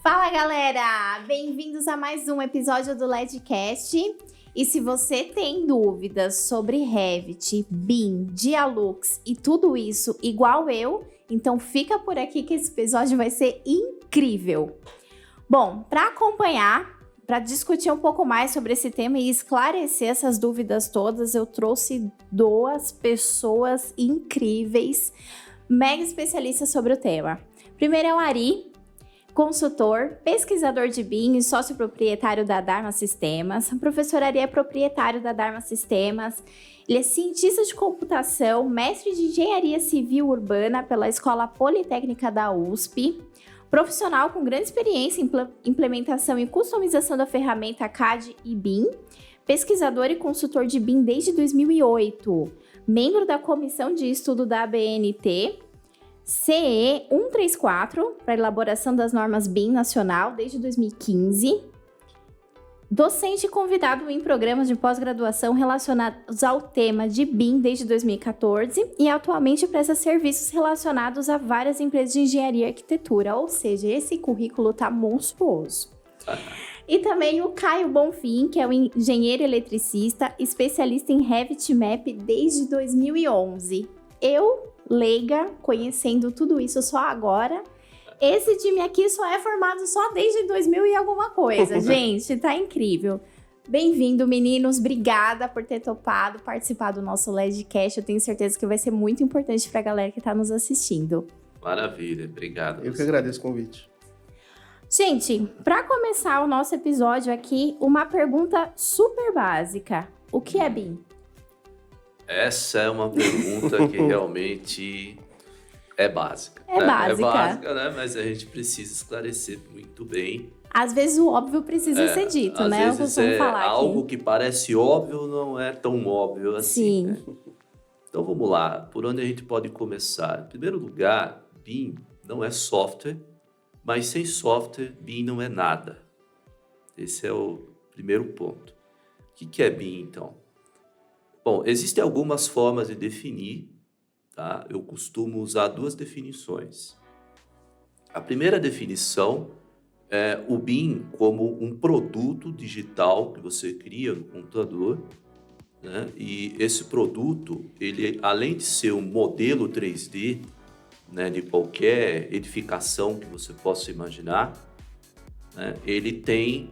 Fala, galera! Bem-vindos a mais um episódio do LEDcast. E se você tem dúvidas sobre Revit, BIM, Dialux e tudo isso igual eu, então fica por aqui que esse episódio vai ser incrível. Bom, para acompanhar, para discutir um pouco mais sobre esse tema e esclarecer essas dúvidas todas, eu trouxe duas pessoas incríveis, mega especialistas sobre o tema. Primeiro é o Ari, consultor, pesquisador de BIM e sócio proprietário da Dharma Sistemas. O professor Ari é proprietário da Dharma Sistemas. Ele é cientista de computação, mestre de engenharia civil urbana pela Escola Politécnica da USP, profissional com grande experiência em implementação e customização da ferramenta CAD e BIM, pesquisador e consultor de BIM desde 2008, membro da comissão de estudo da ABNT, CE 134, para elaboração das normas BIM nacional desde 2015, docente convidado em programas de pós-graduação relacionados ao tema de BIM desde 2014 e atualmente presta serviços relacionados a várias empresas de engenharia e arquitetura, ou seja, esse currículo tá monstruoso. E também o Caio Bonfim, que é um engenheiro eletricista, especialista em Revit Map desde 2011. Eu, leiga, conhecendo tudo isso só agora. Esse time aqui só é formado só desde 2000 e alguma coisa. Gente, tá incrível. Bem-vindo, meninos. Obrigada por ter topado participar do nosso LEDcast. Eu tenho certeza que vai ser muito importante pra galera que tá nos assistindo. Maravilha, obrigado. Eu que agradeço o convite. Gente, para começar o nosso episódio aqui, uma pergunta super básica. O que é BIM? Essa é uma pergunta que realmente é básica. É básica. É básica, né? Mas a gente precisa esclarecer muito bem. Às vezes o óbvio precisa ser dito, né? Às vezes algo que parece óbvio não é tão óbvio assim. Sim. Né? Então vamos lá, por onde a gente pode começar? Em primeiro lugar, BIM não é software, mas sem software, BIM não é nada. Esse é o primeiro ponto. O que é BIM, então? Bom, existem algumas formas de definir, tá? Eu costumo usar duas definições. A primeira definição é o BIM como um produto digital que você cria no computador, né? E esse produto, ele, além de ser um modelo 3D, né, de qualquer edificação que você possa imaginar, né, ele tem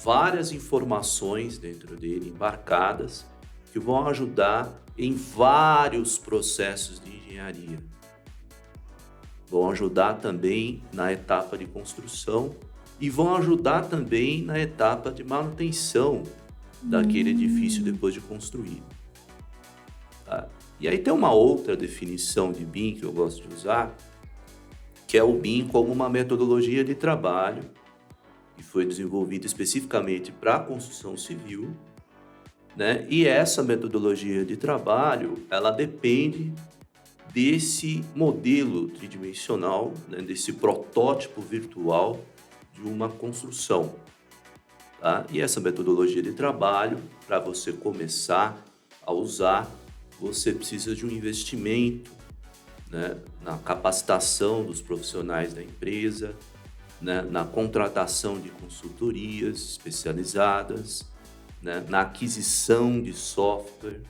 várias informações dentro dele, embarcadas, que vão ajudar em vários processos de engenharia. Vão ajudar também na etapa de construção e vão ajudar também na etapa de manutenção daquele edifício depois de construído. Tá? E aí tem uma outra definição de BIM que eu gosto de usar, que é o BIM como uma metodologia de trabalho que foi desenvolvida especificamente para a construção civil, né? E essa metodologia de trabalho, ela depende desse modelo tridimensional, né? Desse protótipo virtual de uma construção. Tá? E essa metodologia de trabalho, para você começar a usar, você precisa de um investimento, né? Na capacitação dos profissionais da empresa, né? Na contratação de consultorias especializadas, né, na aquisição de software,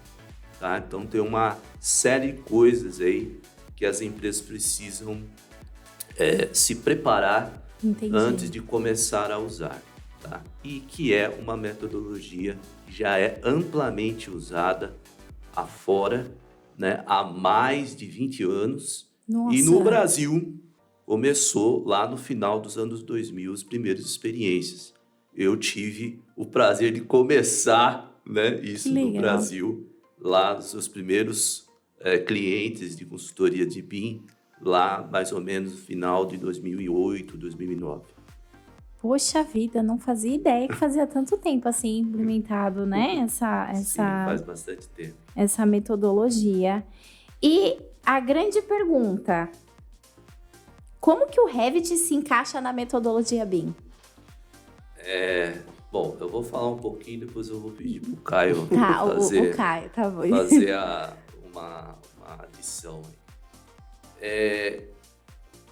tá? Então tem uma série de coisas aí que as empresas precisam se preparar antes de começar a usar, tá? E que é uma metodologia que já é amplamente usada afora, né, há mais de 20 anos. Nossa. E no Brasil começou lá no final dos anos 2000 as primeiras experiências. Eu tive o prazer de começar, né, isso no Brasil, lá os primeiros clientes de consultoria de BIM, lá mais ou menos no final de 2008, 2009. Poxa vida, não fazia ideia que fazia tanto tempo assim implementado, né? Sim, faz bastante tempo. Essa metodologia. E a grande pergunta, como que o Revit se encaixa na metodologia BIM? Bom, eu vou falar um pouquinho, depois eu vou pedir pro Caio o Caio, tá bom. fazer uma adição.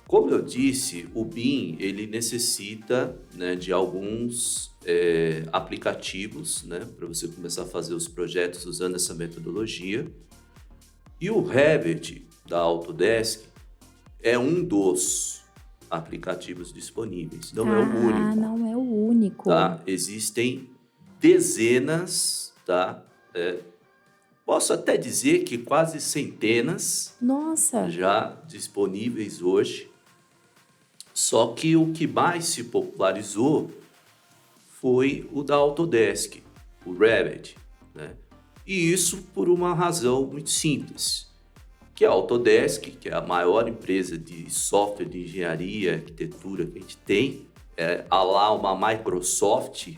Como eu disse, o BIM ele necessita, né, de alguns aplicativos, né, para você começar a fazer os projetos usando essa metodologia. E o Revit da Autodesk é um dos aplicativos disponíveis, não é o único. Não é o único. Tá? Existem dezenas, tá? Posso até dizer que quase centenas. Nossa. Já disponíveis hoje. Só que o que mais se popularizou foi o da Autodesk, o Revit, né? E isso por uma razão muito simples, que a Autodesk, que é a maior empresa de software de engenharia e arquitetura que a gente tem, a lá uma Microsoft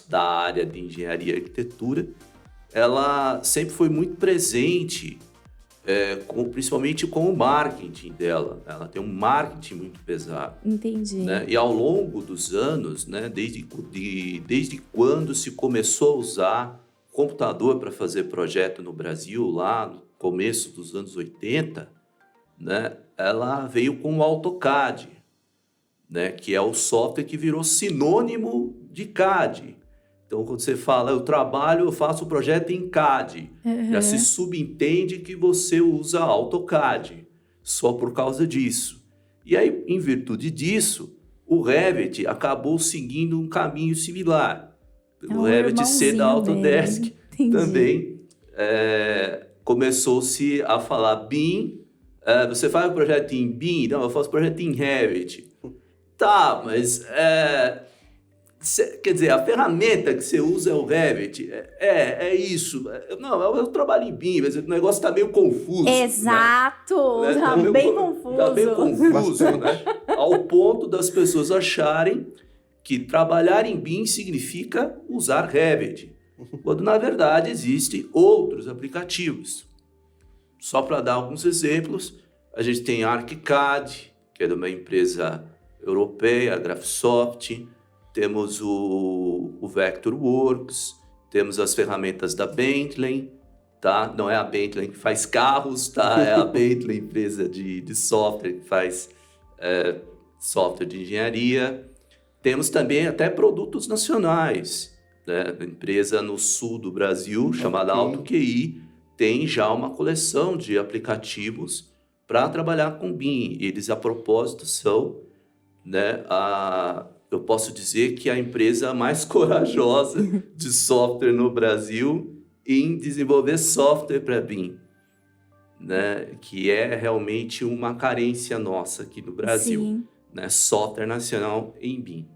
da área de engenharia e arquitetura, ela sempre foi muito presente, principalmente com o marketing dela. Ela tem um marketing muito pesado. Entendi. Né? E ao longo dos anos, né, desde quando se começou a usar computador para fazer projeto no Brasil, lá no começo dos anos 80, né, ela veio com o AutoCAD, né, que é o software que virou sinônimo de CAD. Então, quando você fala, eu faço o projeto em CAD, já se subentende que você usa AutoCAD, só por causa disso. E aí, em virtude disso, o Revit acabou seguindo um caminho similar. Pelo Revit ser da Autodesk, também começou-se a falar BIM. Você faz o projeto em BIM? Não, eu faço o projeto em Revit. Tá, mas... quer dizer, a ferramenta que você usa é o Revit. É isso. Não, eu trabalho em BIM, mas o negócio está meio confuso. Exato. Né? Tá bem confuso. Está bem confuso, né? Ao ponto das pessoas acharem que trabalhar em BIM significa usar Revit, quando na verdade existem outros aplicativos. Só para dar alguns exemplos, a gente tem ArchiCAD, que é de uma empresa europeia, a Graphisoft. Temos o Vectorworks, temos as ferramentas da Bentley, tá? Não é a Bentley que faz carros, tá? É a Bentley, empresa de software que faz software de engenharia. Temos também até produtos nacionais, né? A empresa no sul do Brasil, chamada AutoQI, tem já uma coleção de aplicativos para trabalhar com BIM. Eles, a propósito, são, né, eu posso dizer que a empresa mais corajosa de software no Brasil em desenvolver software para BIM, né? Que é realmente uma carência nossa aqui no Brasil. Sim. Né? Software nacional em BIM,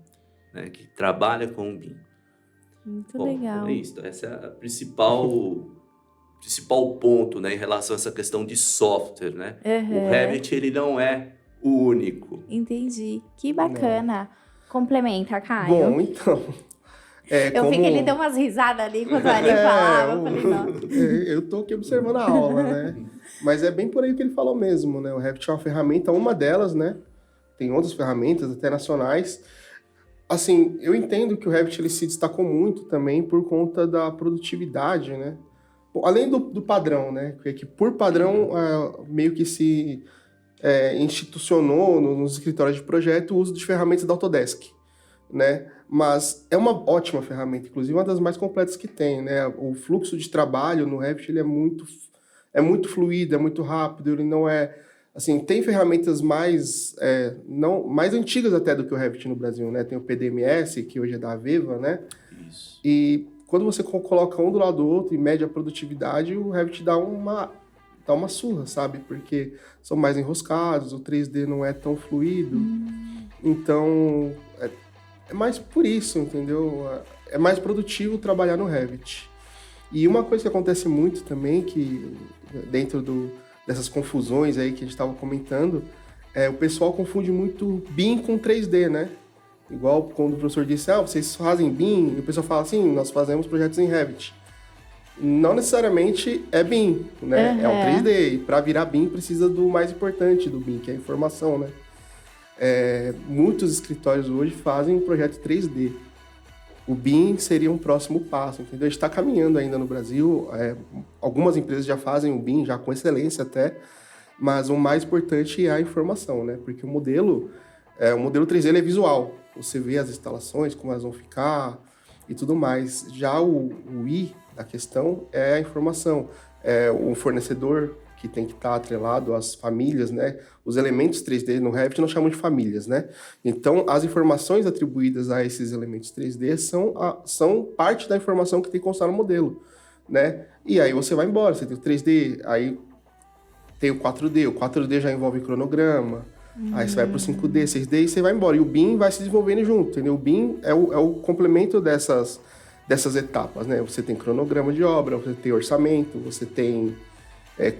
né? Que trabalha com BIM. Muito legal. É isso. Esse é o principal ponto, né, em relação a essa questão de software. Né? O Revit ele não é o único. Entendi. Que bacana. Não. Complementa, Caio. Bom, então... Ele deu umas risadas ali quando a Ari falava. Eu falei, não. Eu tô aqui observando a aula, né? Mas é bem por aí que ele falou mesmo, né? O Revit é uma ferramenta, uma delas, né? Tem outras ferramentas, até nacionais. Assim, eu entendo que o Revit ele se destacou muito também por conta da produtividade, né? Bom, além do padrão, né? Que por padrão meio que se institucionou nos escritórios de projeto o uso de ferramentas da Autodesk, né? Mas é uma ótima ferramenta, inclusive uma das mais completas que tem, né? O fluxo de trabalho no Revit ele é muito fluido, é muito rápido, ele não é... Assim, tem ferramentas mais antigas até do que o Revit no Brasil, né? Tem o PDMS, que hoje é da Aveva, né? Isso. E quando você coloca um do lado do outro e mede a produtividade, o Revit dá uma surra, sabe? Porque são mais enroscados, o 3D não é tão fluido. Então, é mais por isso, entendeu? É mais produtivo trabalhar no Revit. E uma coisa que acontece muito também, que dentro dessas confusões aí que a gente estava comentando, o pessoal confunde muito BIM com 3D, né? Igual quando o professor disse, vocês fazem BIM, e o pessoal fala assim, nós fazemos projetos em Revit. Não necessariamente é BIM, né? É um 3D, e para virar BIM precisa do mais importante do BIM, que é a informação, né? Muitos escritórios hoje fazem um projeto 3D. O BIM seria um próximo passo, entendeu? A gente está caminhando ainda no Brasil, algumas empresas já fazem o BIM, já com excelência até, mas o mais importante é a informação, né? Porque o modelo 3D ele é visual. Você vê as instalações, como elas vão ficar e tudo mais. Já o I da questão é a informação. É o fornecedor que tem que estar atrelado às famílias, né? Os elementos 3D no Revit nós chamamos de famílias, né? Então, as informações atribuídas a esses elementos 3D são parte da informação que tem que constar no modelo, né? E aí você vai embora, você tem o 3D, aí tem o 4D. O 4D já envolve cronograma, aí você vai para o 5D, 6D e você vai embora. E o BIM vai se desenvolvendo junto, entendeu? O BIM é o complemento dessas etapas, né? Você tem cronograma de obra, você tem orçamento, você tem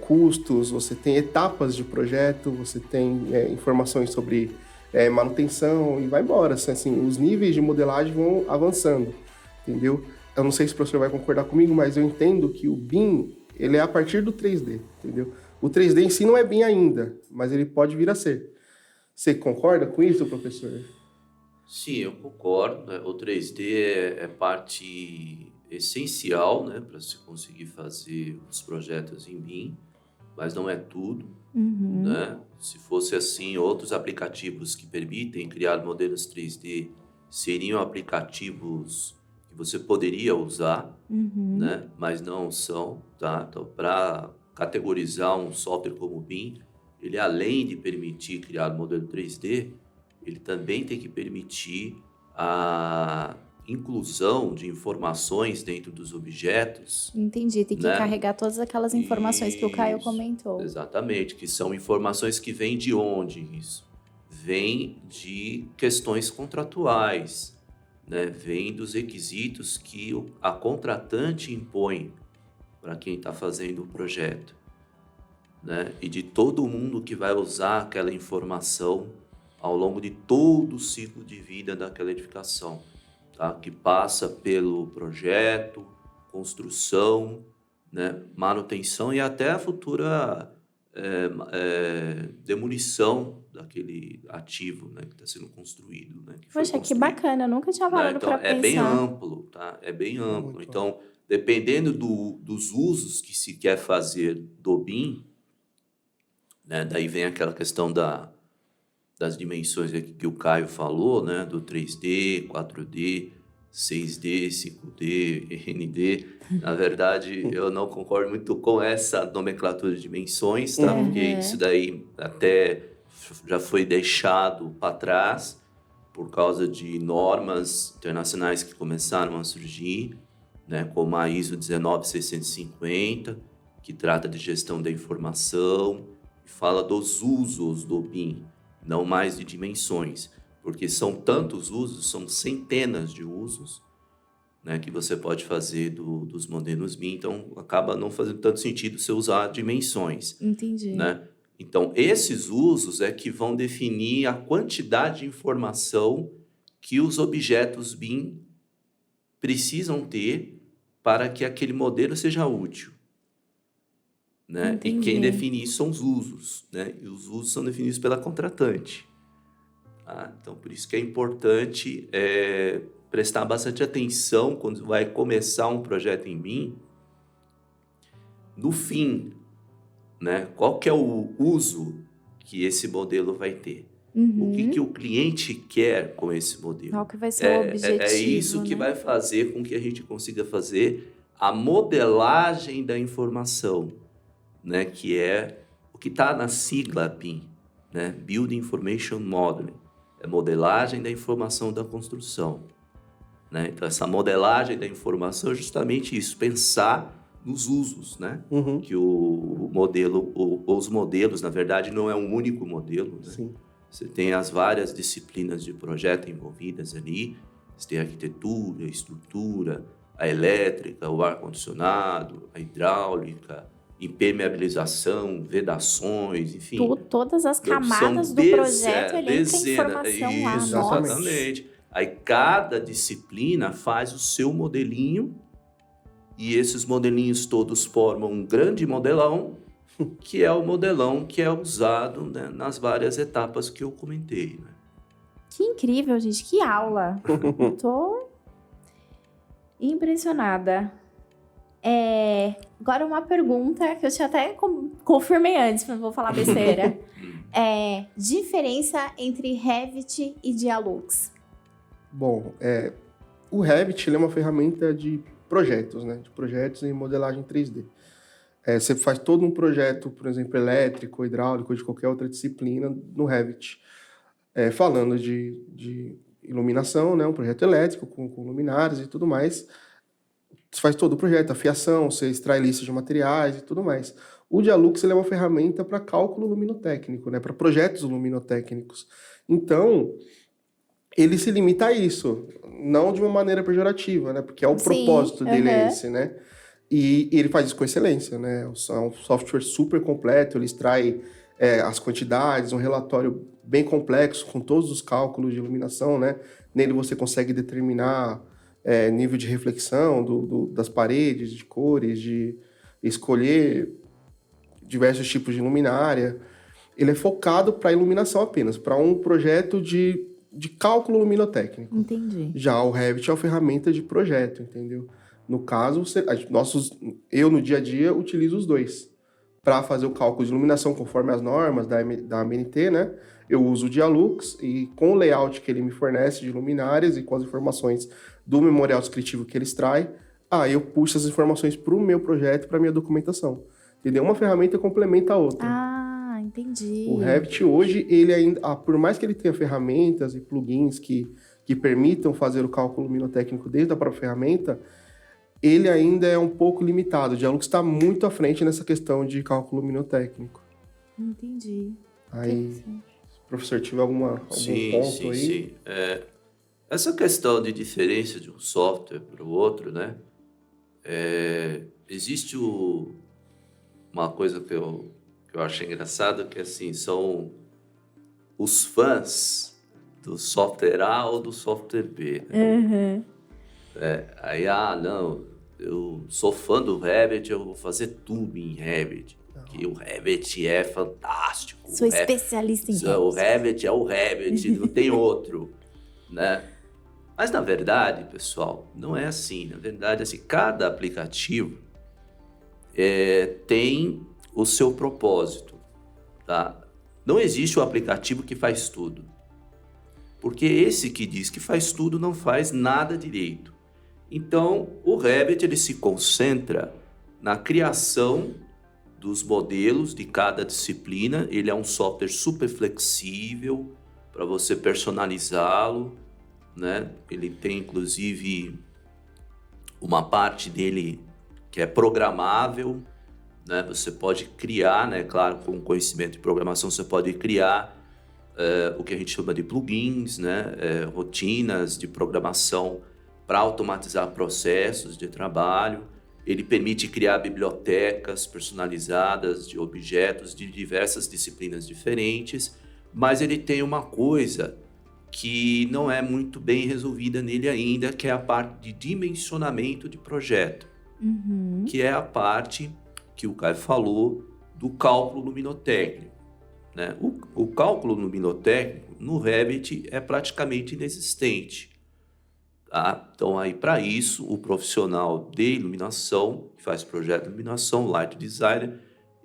custos, você tem etapas de projeto, você tem informações sobre manutenção e vai embora. Assim, os níveis de modelagem vão avançando, entendeu? Eu não sei se o professor vai concordar comigo, mas eu entendo que o BIM, ele é a partir do 3D, entendeu? O 3D em si não é BIM ainda, mas ele pode vir a ser. Você concorda com isso, professor? Sim, eu concordo, né? O 3D é parte essencial, né, para se conseguir fazer os projetos em BIM, mas não é tudo, né? Se fosse assim, outros aplicativos que permitem criar modelos 3D seriam aplicativos que você poderia usar, né? Mas não são, tá? Então, para categorizar um software como o BIM, ele além de permitir criar modelo 3D, ele também tem que permitir a inclusão de informações dentro dos objetos. Entendi, tem que carregar todas aquelas informações que o Caio comentou. Exatamente, que são informações que vêm de onde isso? Vem de questões contratuais, né? Vem dos requisitos que a contratante impõe para quem está fazendo o projeto, né? E de todo mundo que vai usar aquela informação ao longo de todo o ciclo de vida daquela edificação. Tá? Que passa pelo projeto, construção, né? Manutenção e até a futura demolição daquele ativo, né? Que está sendo construído. Né? Poxa, que bacana, eu nunca tinha parado para pensar. É bem amplo, tá? É bem amplo. Muito então, dependendo dos usos que se quer fazer do BIM, né? Daí vem aquela questão das dimensões que o Caio falou, né? Do 3D, 4D, 6D, 5D, ND. Na verdade, eu não concordo muito com essa nomenclatura de dimensões, tá? Porque isso daí até já foi deixado para trás por causa de normas internacionais que começaram a surgir, né? Como a ISO 19650, que trata de gestão da informação, fala dos usos do BIM, não mais de dimensões, porque são tantos usos, são centenas de usos, né, que você pode fazer dos modelos BIM, então acaba não fazendo tanto sentido você usar dimensões. Entendi. Né? Então, esses usos é que vão definir a quantidade de informação que os objetos BIM precisam ter para que aquele modelo seja útil. Né? E quem define isso são os usos, né? E os usos são definidos pela contratante. Tá? Então, por isso que é importante prestar bastante atenção quando vai começar um projeto em BIM. No fim, né? Qual que é o uso que esse modelo vai ter? O que o cliente quer com esse modelo? Qual que vai ser o objetivo? É isso que vai fazer com que a gente consiga fazer a modelagem da informação, né, que é o que está na sigla BIM, né, Building Information Modeling, é modelagem da informação da construção. Né? Então, essa modelagem da informação é justamente isso, pensar nos usos, né, que o modelo, os modelos, na verdade, não é um único modelo. Né? Sim. Você tem as várias disciplinas de projeto envolvidas ali, você tem a arquitetura, a estrutura, a elétrica, o ar-condicionado, a hidráulica, impermeabilização, vedações, enfim. Todas as camadas do projeto, ele entra informação lá. Exatamente. Aí cada disciplina faz o seu modelinho e esses modelinhos todos formam um grande modelão, que é o modelão que é usado, né, nas várias etapas que eu comentei. Né? Que incrível, gente. Que aula. Tô impressionada. Agora uma pergunta que eu já até confirmei antes, mas não vou falar besteira. Diferença entre Revit e Dialux? Bom, o Revit ele é uma ferramenta de projetos, né? De projetos em modelagem 3D. Você faz todo um projeto, por exemplo, elétrico, hidráulico, de qualquer outra disciplina no Revit. Falando de iluminação, né? Um projeto elétrico com luminárias e tudo mais. Você faz todo o projeto, a fiação, você extrai lista de materiais e tudo mais. O Dialux ele é uma ferramenta para cálculo luminotécnico, né? Para projetos luminotécnicos. Então, ele se limita a isso, não de uma maneira pejorativa, né? Porque o propósito dele é esse, né? E ele faz isso com excelência, né? É um software super completo, ele extrai as quantidades, um relatório bem complexo com todos os cálculos de iluminação, né? Nele você consegue determinar nível de reflexão das paredes, de cores, de escolher diversos tipos de luminária. Ele é focado para iluminação apenas, para um projeto de cálculo luminotécnico. Entendi. Já o Revit é uma ferramenta de projeto, entendeu? No caso, eu no dia a dia utilizo os dois para fazer o cálculo de iluminação conforme as normas da ABNT, né? Eu uso o Dialux e com o layout que ele me fornece de luminárias e com as informações do memorial descritivo que ele extrai, eu puxo as informações para o meu projeto, para a minha documentação. Entendeu? Uma ferramenta complementa a outra. Entendi. O Revit hoje, ele ainda, por mais que ele tenha ferramentas e plugins que permitam fazer o cálculo luminotécnico dentro da própria ferramenta, ele ainda é um pouco limitado. O Dialux está muito à frente nessa questão de cálculo luminotécnico. Entendi. Aí, se o professor tiver algum ponto aí... Sim. Essa questão de diferença de um software para o outro, né? Existe uma coisa que eu acho engraçado, que assim, são os fãs do software A ou do software B. Né? Aí, não, eu sou fã do Revit, eu vou fazer tudo em Revit. Que o Revit é fantástico. Sou especialista em Revit. O Revit é o Revit, não tem outro, né? Mas, na verdade, pessoal, não é assim. Na verdade, assim, cada aplicativo tem o seu propósito, tá? Não existe um aplicativo que faz tudo. Porque esse que diz que faz tudo não faz nada direito. Então, o Revit ele se concentra na criação dos modelos de cada disciplina. Ele é um software super flexível para você personalizá-lo, né? Ele tem, inclusive, uma parte dele que é programável, né? Você pode criar, né? Claro, com conhecimento de programação, você pode criar o que a gente chama de plugins, né? Rotinas de programação para automatizar processos de trabalho. Ele permite criar bibliotecas personalizadas de objetos de diversas disciplinas diferentes, mas ele tem uma coisa que não é muito bem resolvida nele ainda, que é a parte de dimensionamento de projeto, que é a parte que o Caio falou do cálculo luminotécnico, né? O cálculo luminotécnico no Revit é praticamente inexistente. Tá? Então, aí para isso, o profissional de iluminação, que faz projeto de iluminação, light designer,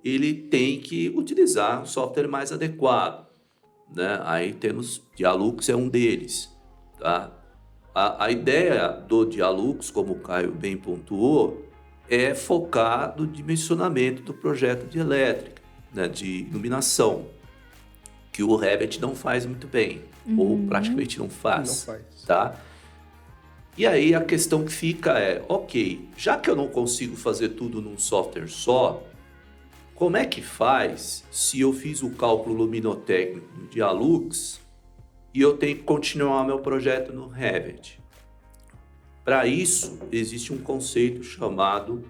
ele tem que utilizar um software mais adequado, né? Aí temos Dialux, é um deles. Tá? A ideia do Dialux, como o Caio bem pontuou, é focar no dimensionamento do projeto de elétrica, né? De iluminação, que o Revit não faz muito bem, ou praticamente não faz. Tá? E aí a questão que fica ok, já que eu não consigo fazer tudo num software só, como é que faz se eu fiz o cálculo luminotécnico no Dialux e eu tenho que continuar meu projeto no Revit? Para isso, existe um conceito chamado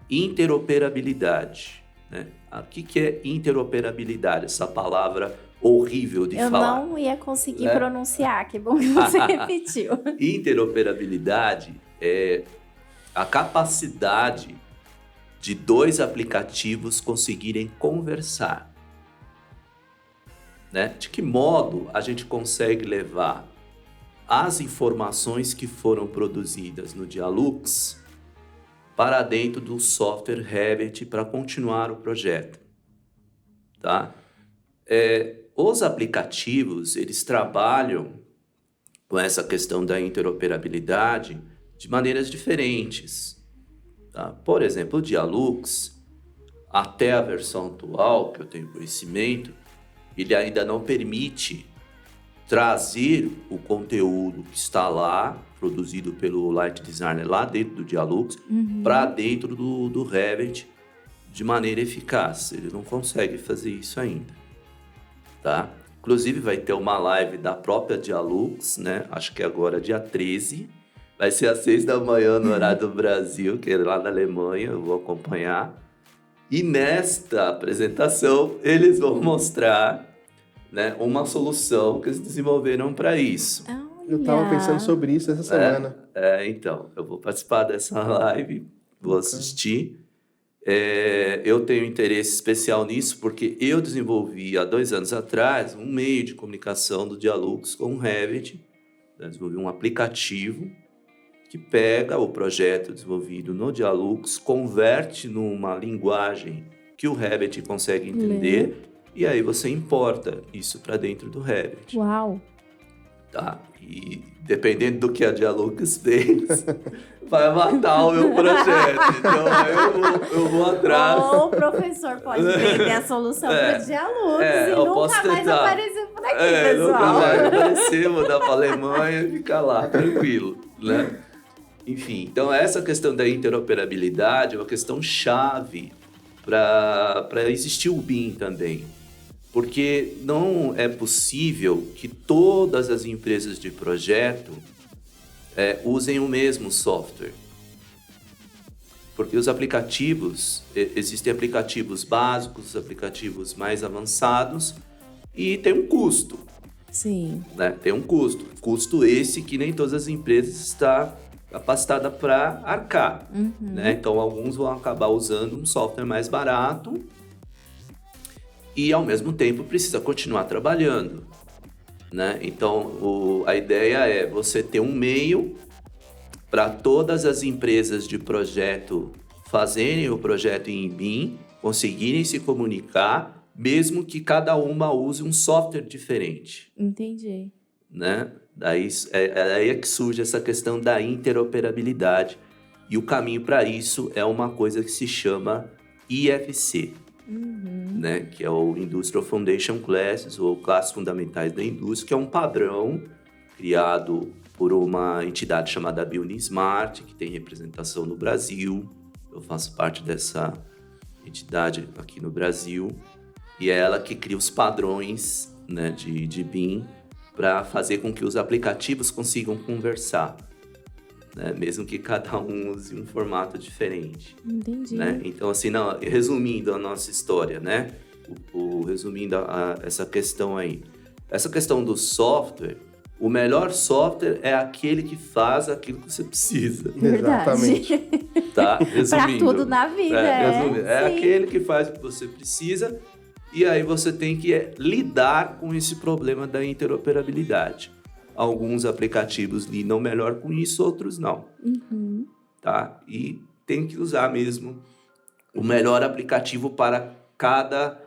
interoperabilidade, né? O que é interoperabilidade? Essa palavra horrível de falar. Eu não ia conseguir pronunciar, que bom que você repetiu. Interoperabilidade é a capacidade de dois aplicativos conseguirem conversar, né? De que modo a gente consegue levar as informações que foram produzidas no Dialux para dentro do software Revit para continuar o projeto. Tá? Os aplicativos, eles trabalham com essa questão da interoperabilidade de maneiras diferentes. Tá? Por exemplo, o Dialux, até a versão atual, que eu tenho conhecimento, ele ainda não permite trazer o conteúdo que está lá, produzido pelo Light Designer lá dentro do Dialux, para dentro do Revit de maneira eficaz. Ele não consegue fazer isso ainda. Tá? Inclusive, vai ter uma live da própria Dialux, né? Acho que agora dia 13. Vai ser às 6 da manhã no horário do Brasil, que é lá na Alemanha, eu vou acompanhar. E nesta apresentação, eles vão mostrar, né, uma solução que eles desenvolveram para isso. Eu estava pensando sobre isso essa semana. Então, eu vou participar dessa live, vou assistir. Eu tenho interesse especial nisso porque eu desenvolvi há 2 anos atrás um meio de comunicação do Dialux com o Revit. Desenvolvi um aplicativo que pega o projeto desenvolvido no Dialux, converte numa linguagem que o Revit consegue entender e aí você importa isso para dentro do Revit. Uau! Tá? E dependendo do que a Dialux fez, vai matar o meu projeto. Então eu vou atrás. Ou o professor pode vender a solução pro Dialux e nunca mais aparecer por aqui, pessoal. Nunca vai aparecer, vou dar para a Alemanha e ficar lá, tranquilo, né? Enfim, então essa questão da interoperabilidade é uma questão chave para existir o BIM também. Porque não é possível que todas as empresas de projeto usem o mesmo software. Porque os aplicativos, existem aplicativos básicos, aplicativos mais avançados e tem um custo. Sim. Né? Tem um custo. Custo esse que nem todas as empresas estão capacitadas para arcar. Né? Então, alguns vão acabar usando um software mais barato e, ao mesmo tempo, precisa continuar trabalhando. Né? Então, a ideia é você ter um meio para todas as empresas de projeto fazerem o projeto em BIM, conseguirem se comunicar, mesmo que cada uma use um software diferente. Entendi. Né? Daí é que surge essa questão da interoperabilidade. E o caminho para isso é uma coisa que se chama IFC, né? Que é o Industrial Foundation Classes, ou Classes Fundamentais da Indústria, que é um padrão criado por uma entidade chamada BuildingSmart, que tem representação no Brasil. Eu faço parte dessa entidade aqui no Brasil. E é ela que cria os padrões, né, de BIM para fazer com que os aplicativos consigam conversar, né, mesmo que cada um use um formato diferente. Entendi. Né? Então, assim, resumindo a nossa história, né? Resumindo essa questão aí. Essa questão do software, o melhor software é aquele que faz aquilo que você precisa. Exatamente. Tá? Resumindo. Para tudo na vida, é aquele que faz o que você precisa. E aí você tem que lidar com esse problema da interoperabilidade. Alguns aplicativos lidam melhor com isso, outros não. Tá? E tem que usar mesmo o melhor aplicativo para cada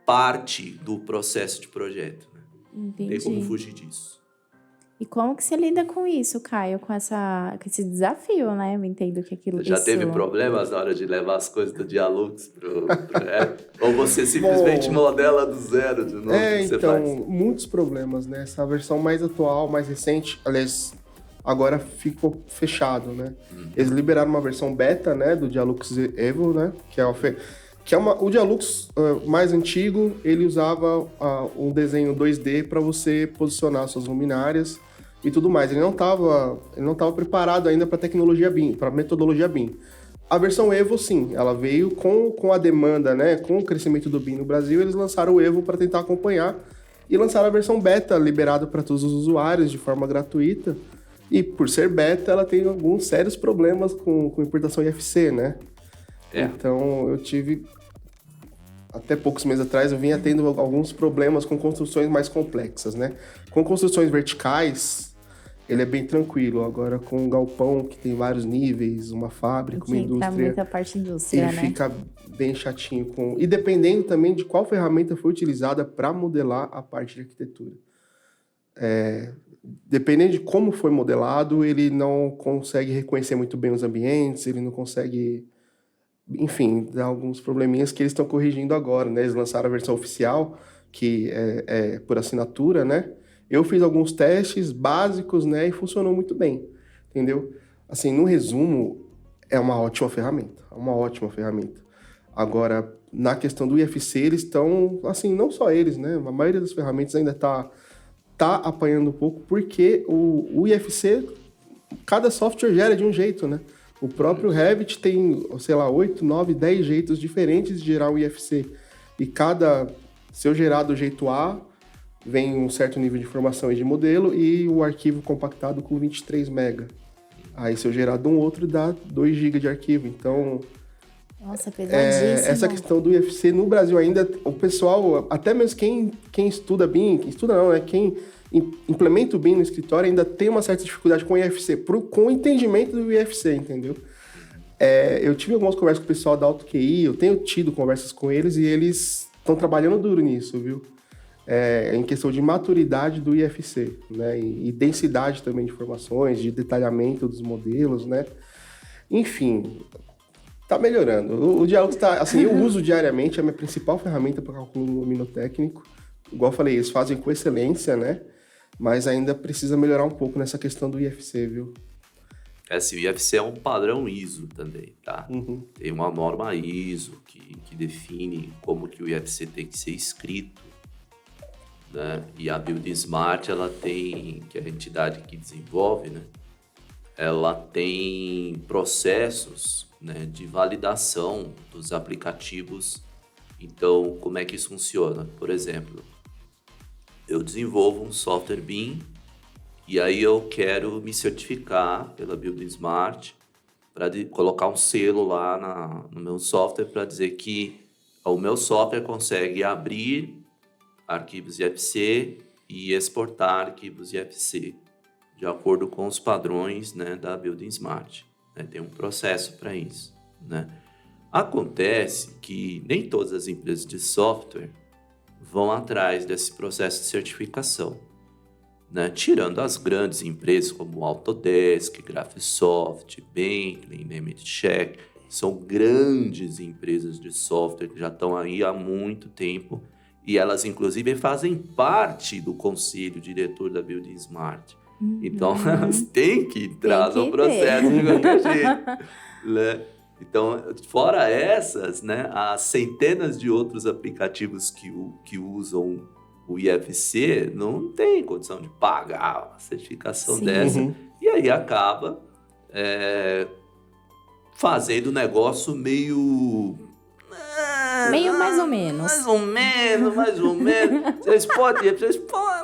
parte do processo de projeto. Né? Entendi. Tem como fugir disso. E como que você lida com isso, Caio? Com esse desafio, né? Eu entendo que aquilo... Já teve problemas na hora de levar as coisas do Dialux pro ou você simplesmente modela do zero de novo? Então, muitos problemas, né? Essa versão mais atual, mais recente, aliás, agora ficou fechado, né? Eles liberaram uma versão beta, né? Do Dialux Evo, né? O Dialux mais antigo, ele usava um desenho 2D para você posicionar suas luminárias e tudo mais. Ele não estava preparado ainda para tecnologia BIM, para metodologia BIM. A versão Evo, sim, ela veio com a demanda, né? Com o crescimento do BIM no Brasil, eles lançaram o Evo para tentar acompanhar e lançaram a versão beta, liberada para todos os usuários de forma gratuita. E por ser beta, ela tem alguns sérios problemas com importação IFC, né? Então, eu tive, até poucos meses atrás, eu vinha tendo alguns problemas com construções mais complexas, né? Com construções verticais, ele é bem tranquilo. Agora, com um galpão que tem vários níveis, uma fábrica, uma indústria... muita parte indústria, ele né? fica bem chatinho. E dependendo também de qual ferramenta foi utilizada para modelar a parte de arquitetura. Dependendo de como foi modelado, ele não consegue reconhecer muito bem os ambientes, ele não consegue... Enfim, dá alguns probleminhas que eles estão corrigindo agora, né? Eles lançaram a versão oficial, que é por assinatura, né? Eu fiz alguns testes básicos, né? E funcionou muito bem, entendeu? Assim, no resumo, é uma ótima ferramenta. É uma ótima ferramenta. Agora, na questão do IFC, eles estão... Assim, não só eles, né? A maioria das ferramentas ainda tá apanhando um pouco, porque o IFC, cada software gera de um jeito, né? O próprio Revit tem, sei lá, 8, 9, 10 jeitos diferentes de gerar o IFC. E se eu gerar do jeito A, vem um certo nível de informação e de modelo e o arquivo compactado com 23 MB. Aí se eu gerar de um outro, dá 2 GB de arquivo. Então, nossa, pesadíssimo. essa questão do IFC no Brasil ainda, o pessoal, até mesmo quem estuda BIM, quem estuda não, né? Quem implementa o BIM no escritório ainda tem uma certa dificuldade com o IFC, com o entendimento do IFC, entendeu? Eu tive algumas conversas com o pessoal da AutoQI, eu tenho tido conversas com eles e eles estão trabalhando duro nisso, viu? Em questão de maturidade do IFC, né? E densidade também de informações, de detalhamento dos modelos, né? Enfim, tá melhorando. O Dialux tá, assim, eu uso diariamente, é a minha principal ferramenta para cálculo luminotécnico. Igual eu falei, eles fazem com excelência, né? Mas ainda precisa melhorar um pouco nessa questão do IFC, viu? Assim, o IFC é um padrão ISO também, tá? Uhum. Tem uma norma ISO que define como que o IFC tem que ser escrito, né? E a Building Smart, ela tem, que é a entidade que desenvolve, né? Ela tem processos, né, de validação dos aplicativos. Então, como é que isso funciona? Por exemplo, eu desenvolvo um software BIM e aí eu quero me certificar pela Building Smart para colocar um selo lá no meu software para dizer que o meu software consegue abrir arquivos IFC e exportar arquivos IFC de acordo com os padrões, né, da Building Smart. Né? Tem um processo para isso, né? Acontece que nem todas as empresas de software vão atrás desse processo de certificação, né? Tirando as grandes empresas como Autodesk, Graphisoft, Bentley, Nemetschek, são grandes empresas de software que já estão aí há muito tempo e elas, inclusive, fazem parte do conselho diretor da Building Smart. Então, elas têm que entrar no processo de qualquer jeito, né? Então, fora essas, né, há centenas de outros aplicativos que usam o IFC, não tem condição de pagar uma certificação dessa. Uhum. E aí acaba fazendo o negócio meio mais ou menos. Mais ou menos. Vocês podem,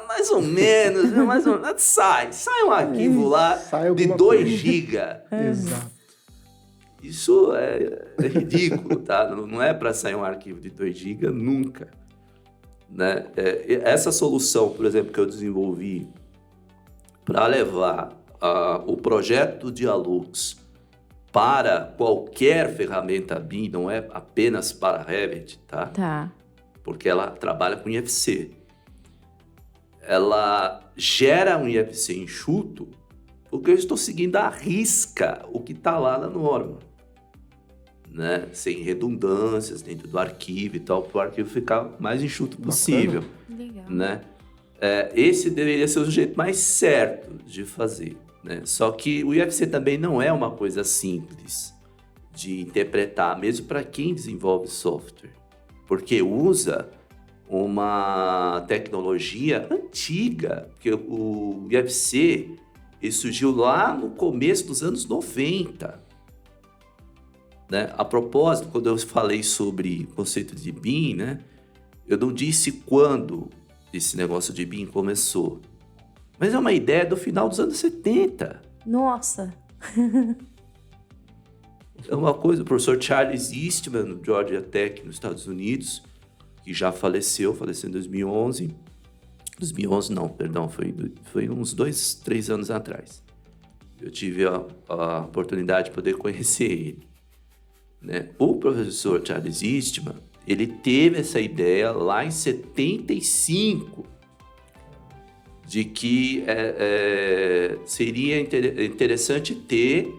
mais ou menos, né? Mais ou menos. Sai um arquivo lá de 2 GB. Exato. Isso é ridículo, tá? Não é para sair um arquivo de 2 GB nunca, né? Essa solução, por exemplo, que eu desenvolvi para levar o projeto Dialux para qualquer ferramenta BIM, não é apenas para Revit, tá? Tá. Porque ela trabalha com IFC. Ela gera um IFC enxuto porque eu estou seguindo à risca o que está lá na norma, né? Sem redundâncias dentro do arquivo e tal, para o arquivo ficar o mais enxuto possível. Legal. Né? Esse deveria ser o jeito mais certo de fazer, né? Só que o IFC também não é uma coisa simples de interpretar, mesmo para quem desenvolve software, porque usa uma tecnologia antiga, porque o IFC ele surgiu lá no começo dos anos 90. Né? A propósito, quando eu falei sobre o conceito de BIM, né, eu não disse quando esse negócio de BIM começou, mas é uma ideia do final dos anos 70. Nossa! É uma coisa, o professor Charles Eastman, no Georgia Tech, nos Estados Unidos, que já faleceu em 2011, 2011 não, perdão, foi uns 2, 3 anos atrás. Eu tive a oportunidade de poder conhecer ele, né? O professor Charles Eastman, ele teve essa ideia lá em 75 de que seria interessante ter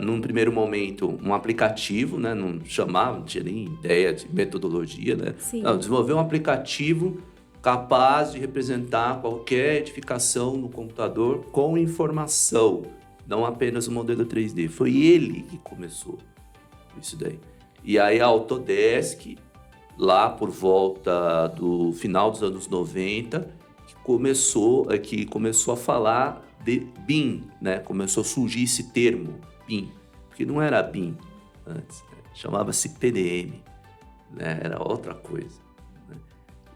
num primeiro momento um aplicativo, né? Não tinha nem ideia de metodologia, né? Não, desenvolver um aplicativo capaz de representar qualquer edificação no computador com informação, não apenas o modelo 3D. Foi ele que começou isso daí. E aí a Autodesk, lá por volta do final dos anos 90, que começou a falar de BIM, né? Começou a surgir esse termo, BIM, porque não era BIM antes, né? Chamava-se PDM, né? Era outra coisa.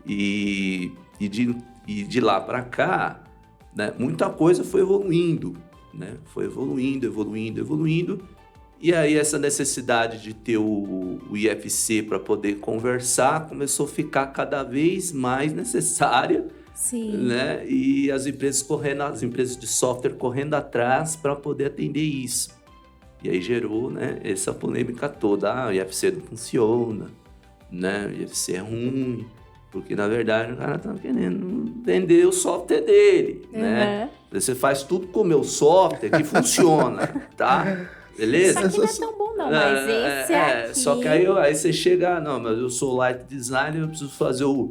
E de lá para cá, né, muita coisa foi evoluindo, né? Foi evoluindo. E aí essa necessidade de ter o IFC para poder conversar começou a ficar cada vez mais necessária. Sim. Né? E as empresas de software correndo atrás para poder atender isso. E aí gerou, né, essa polêmica toda. O IFC não funciona, né? O IFC é ruim. Porque, na verdade, o cara tá querendo vender o software dele, né? Você faz tudo com o meu software que funciona, tá? Beleza? Isso aqui não é tão bom, não, mas esse aqui... Só que aí você chega... Não, mas eu sou light designer, eu preciso fazer o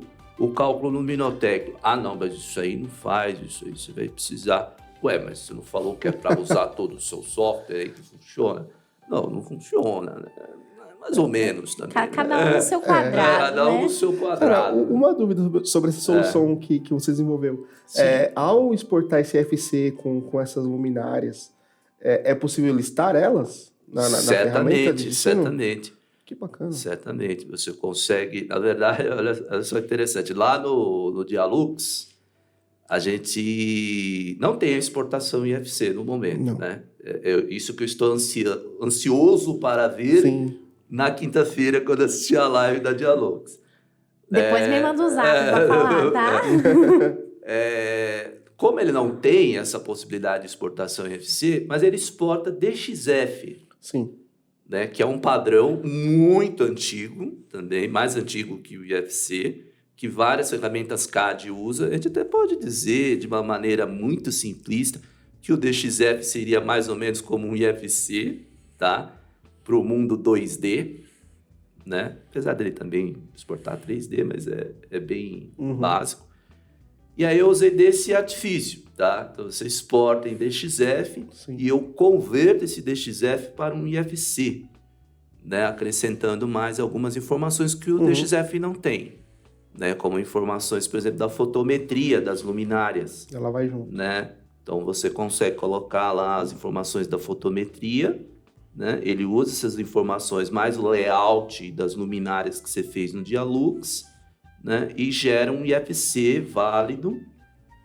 cálculo no Minotécnico. Ah, não, mas isso aí não faz, isso aí você vai precisar... Ué, mas você não falou que é para usar todo o seu software aí que funciona? Não funciona, né? Mais ou menos também. Cada um no seu quadrado, cada um no seu quadrado. Cara, uma dúvida sobre essa solução que você desenvolveu. Ao exportar esse FC com essas luminárias, é possível listar elas na ferramenta de ensino? Certamente. Que bacana. Certamente. Você consegue... Na verdade, olha só interessante. Lá no Dialux, a gente não tem a exportação IFC no momento, né? Isso que eu estou ansioso para ver... Sim. Na quinta-feira, quando assisti a live da Dialux. Depois me manda o zap pra falar, tá? Como ele não tem essa possibilidade de exportação em FC, mas ele exporta DXF. Sim. Né, que é um padrão muito antigo, também mais antigo que o IFC, que várias ferramentas CAD usa. A gente até pode dizer, de uma maneira muito simplista, que o DXF seria mais ou menos como um IFC, tá? Para o mundo 2D, né? Apesar dele também exportar 3D, mas é bem básico. E aí eu usei desse artifício, tá? Então você exporta em DXF e eu converto esse DXF para um IFC, né? Acrescentando mais algumas informações que o DXF não tem, né? Como informações, por exemplo, da fotometria das luminárias. Ela vai junto. Né? Então você consegue colocar lá as informações da fotometria, né? Ele usa essas informações mais o layout das luminárias que você fez no Dialux, né? E gera um IFC válido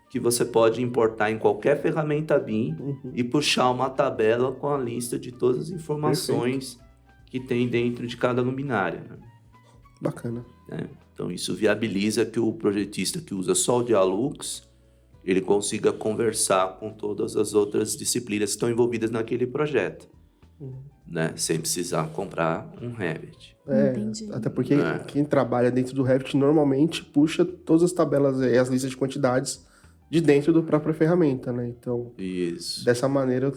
que você pode importar em qualquer ferramenta BIM e puxar uma tabela com a lista de todas as informações que tem dentro de cada luminária. Né? Bacana. Então isso viabiliza que o projetista que usa só o Dialux ele consiga conversar com todas as outras disciplinas que estão envolvidas naquele projeto. Né? Sem precisar comprar um Revit. Entendi. Até porque quem trabalha dentro do Revit normalmente puxa todas as tabelas e as listas de quantidades de dentro da própria ferramenta, né? Então, isso. Dessa maneira,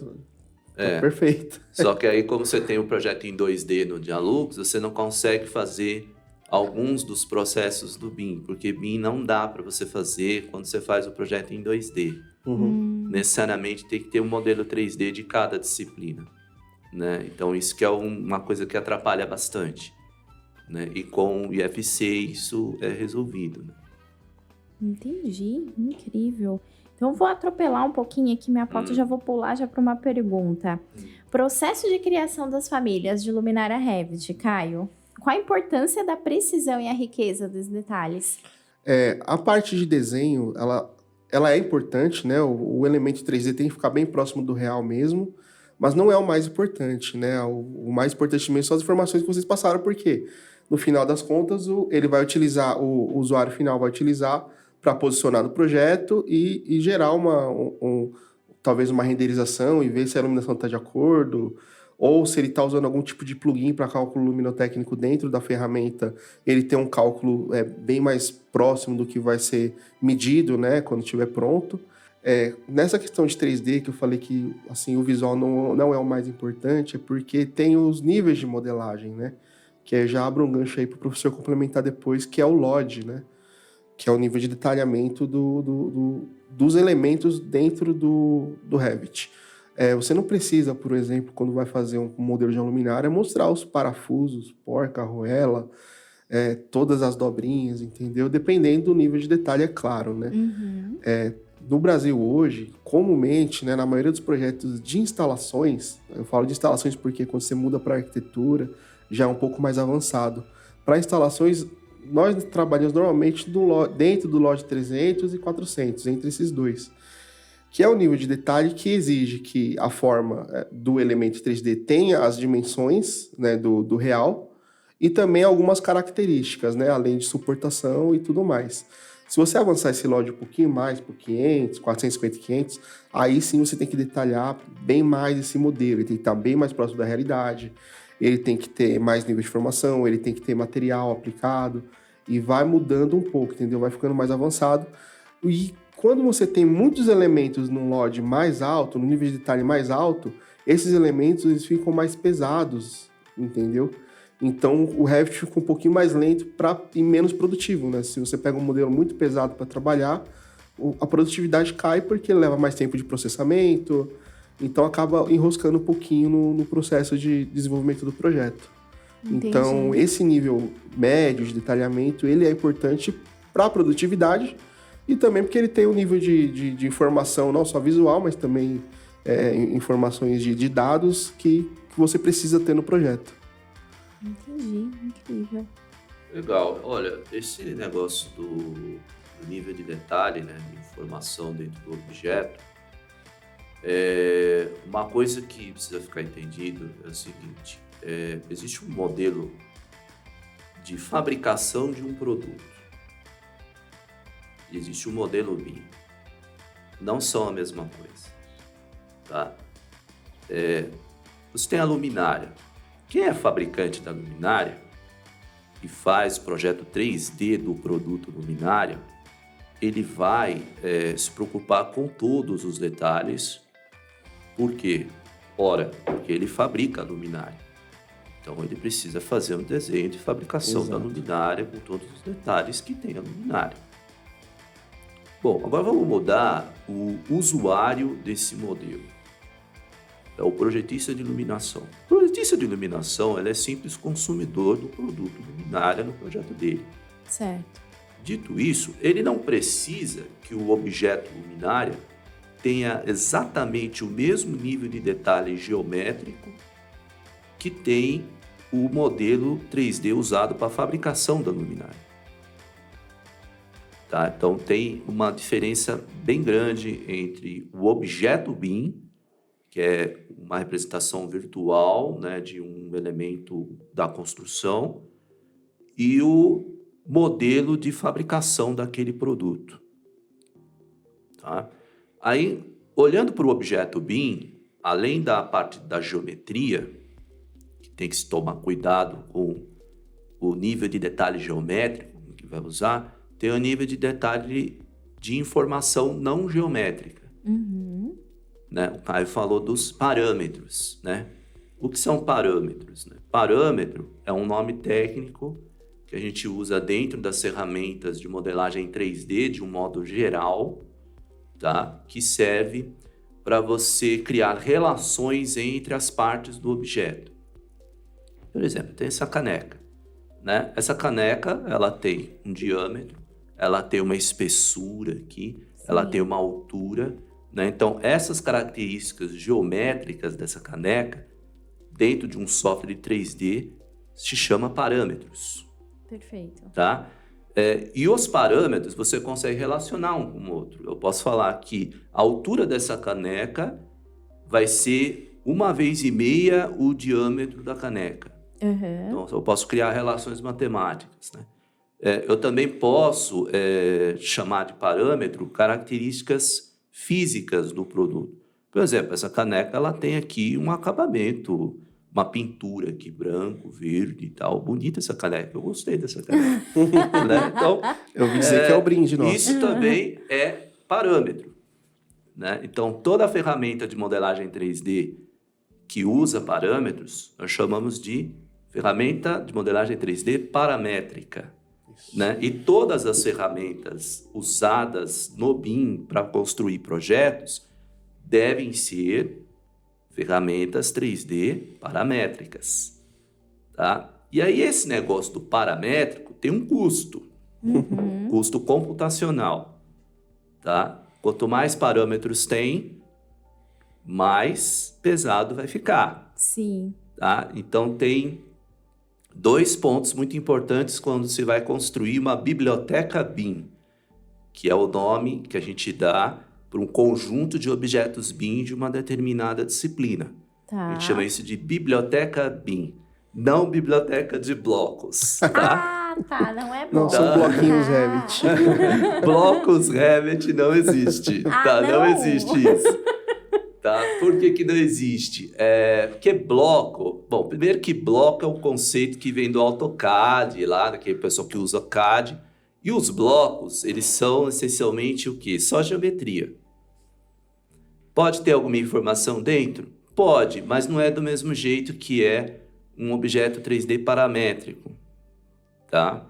perfeito. Só que aí, como você tem o projeto em 2D no Dialux, você não consegue fazer alguns dos processos do BIM, porque BIM não dá para você fazer quando você faz o projeto em 2D. Necessariamente tem que ter um modelo 3D de cada disciplina. Né? Então isso que é uma coisa que atrapalha bastante, né? E com o IFC isso é resolvido, né? Entendi, incrível. Então vou atropelar um pouquinho aqui minha pauta, já vou pular já para uma pergunta. Processo de criação das famílias de luminária Revit, Caio. Qual a importância da precisão e a riqueza dos detalhes? A parte de desenho, ela é importante, né? O elemento 3D tem que ficar bem próximo do real mesmo. Mas não é o mais importante, né? O mais importante mesmo são as informações que vocês passaram, porque no final das contas, o usuário final vai utilizar para posicionar no projeto e gerar talvez uma renderização e ver se a iluminação está de acordo, ou se ele está usando algum tipo de plugin para cálculo luminotécnico dentro da ferramenta, ele tem um cálculo bem mais próximo do que vai ser medido, né, quando estiver pronto. Nessa questão de 3D, que eu falei que assim, o visual não é o mais importante, é porque tem os níveis de modelagem, né? Que já abro um gancho aí para o professor complementar depois, que é o LOD, né? Que é o nível de detalhamento dos elementos dentro do Revit. Você não precisa, por exemplo, quando vai fazer um modelo de uma luminária, mostrar os parafusos, porca, arruela, todas as dobrinhas, entendeu? Dependendo do nível de detalhe, é claro, né? Uhum. No Brasil hoje, comumente, né, na maioria dos projetos de instalações, eu falo de instalações porque quando você muda para arquitetura, já é um pouco mais avançado. Para instalações, nós trabalhamos normalmente dentro do LOD 300 e 400, entre esses dois, que é o nível de detalhe que exige que a forma do elemento 3D tenha as dimensões, né, do real e também algumas características, né, além de suportação e tudo mais. Se você avançar esse LOD um pouquinho mais, por 500, 450, 500, aí sim você tem que detalhar bem mais esse modelo, ele tem que estar bem mais próximo da realidade, ele tem que ter mais nível de informação, ele tem que ter material aplicado, e vai mudando um pouco, entendeu? Vai ficando mais avançado. E quando você tem muitos elementos num LOD mais alto, no nível de detalhe mais alto, esses elementos eles ficam mais pesados, entendeu? Então, o Revit fica um pouquinho mais lento e menos produtivo, né? Se você pega um modelo muito pesado para trabalhar, a produtividade cai porque leva mais tempo de processamento, então acaba enroscando um pouquinho no processo de desenvolvimento do projeto. Entendi. Então, esse nível médio de detalhamento, ele é importante para a produtividade e também porque ele tem um nível de informação, não só visual, mas também informações de dados que você precisa ter no projeto. Entendi, incrível. Legal. Olha, esse negócio do nível de detalhe, né, de informação dentro do objeto, uma coisa que precisa ficar entendido é o seguinte, existe um modelo de fabricação de um produto e existe um modelo BIM. Não são a mesma coisa, tá? Você tem a luminária. Quem é fabricante da luminária e faz projeto 3D do produto luminária, ele vai se preocupar com todos os detalhes. Por quê? Ora, porque ele fabrica a luminária. Então, ele precisa fazer um desenho de fabricação da luminária com todos os detalhes que tem a luminária. Bom, agora vamos mudar o usuário desse modelo. É o projetista de iluminação. O projetista de iluminação ele é simples consumidor do produto luminária no projeto dele. Certo. Dito isso, ele não precisa que o objeto luminária tenha exatamente o mesmo nível de detalhe geométrico que tem o modelo 3D usado para a fabricação da luminária. Tá? Então, tem uma diferença bem grande entre o objeto BIM, que é uma representação virtual, né, de um elemento da construção, e o modelo de fabricação daquele produto. Tá? Aí, olhando para o objeto BIM, além da parte da geometria, que tem que se tomar cuidado com o nível de detalhe geométrico que vai usar, tem o nível de detalhe de informação não geométrica. Uhum. Né? O Caio falou dos parâmetros, né? O que são parâmetros? Né? Parâmetro é um nome técnico que a gente usa dentro das ferramentas de modelagem 3D de um modo geral, tá? Que serve para você criar relações entre as partes do objeto. Por exemplo, tem essa caneca, né? Essa caneca, ela tem um diâmetro, ela tem uma espessura aqui, ela tem uma altura, né? Então, essas características geométricas dessa caneca, dentro de um software de 3D, se chama parâmetros. Perfeito. Tá? E os parâmetros você consegue relacionar um com o outro. Eu posso falar que a altura dessa caneca vai ser 1,5 vezes o diâmetro da caneca. Uhum. Então, eu posso criar relações matemáticas, né? Eu também posso chamar de parâmetro características físicas do produto. Por exemplo, essa caneca ela tem aqui um acabamento, uma pintura aqui, branco, verde e tal. Bonita essa caneca, eu gostei dessa caneca. Né? Então, Eu ouvi dizer que é o brinde nosso. isso também é parâmetro. Né? Então, toda a ferramenta de modelagem 3D que usa parâmetros, nós chamamos de ferramenta de modelagem 3D paramétrica. Né? E todas as ferramentas usadas no BIM para construir projetos devem ser ferramentas 3D paramétricas. Tá? E aí esse negócio do paramétrico tem um custo, custo computacional. Tá? Quanto mais parâmetros tem, mais pesado vai ficar. Sim. Tá? Então tem 2 pontos muito importantes quando se vai construir uma biblioteca BIM, que é o nome que a gente dá para um conjunto de objetos BIM de uma determinada disciplina. Tá. A gente chama isso de biblioteca BIM, não biblioteca de blocos. Tá? Tá, não é bom. Não, são bloquinhos Revit. Blocos Revit não existe. Tá? Não existe isso. Tá? Por que não existe? Porque bloco... Bom, primeiro que bloco é um conceito que vem do AutoCAD, lá, daquele pessoal que usa CAD. E os blocos, eles são essencialmente o quê? Só geometria. Pode ter alguma informação dentro? Pode, mas não é do mesmo jeito que é um objeto 3D paramétrico. Tá?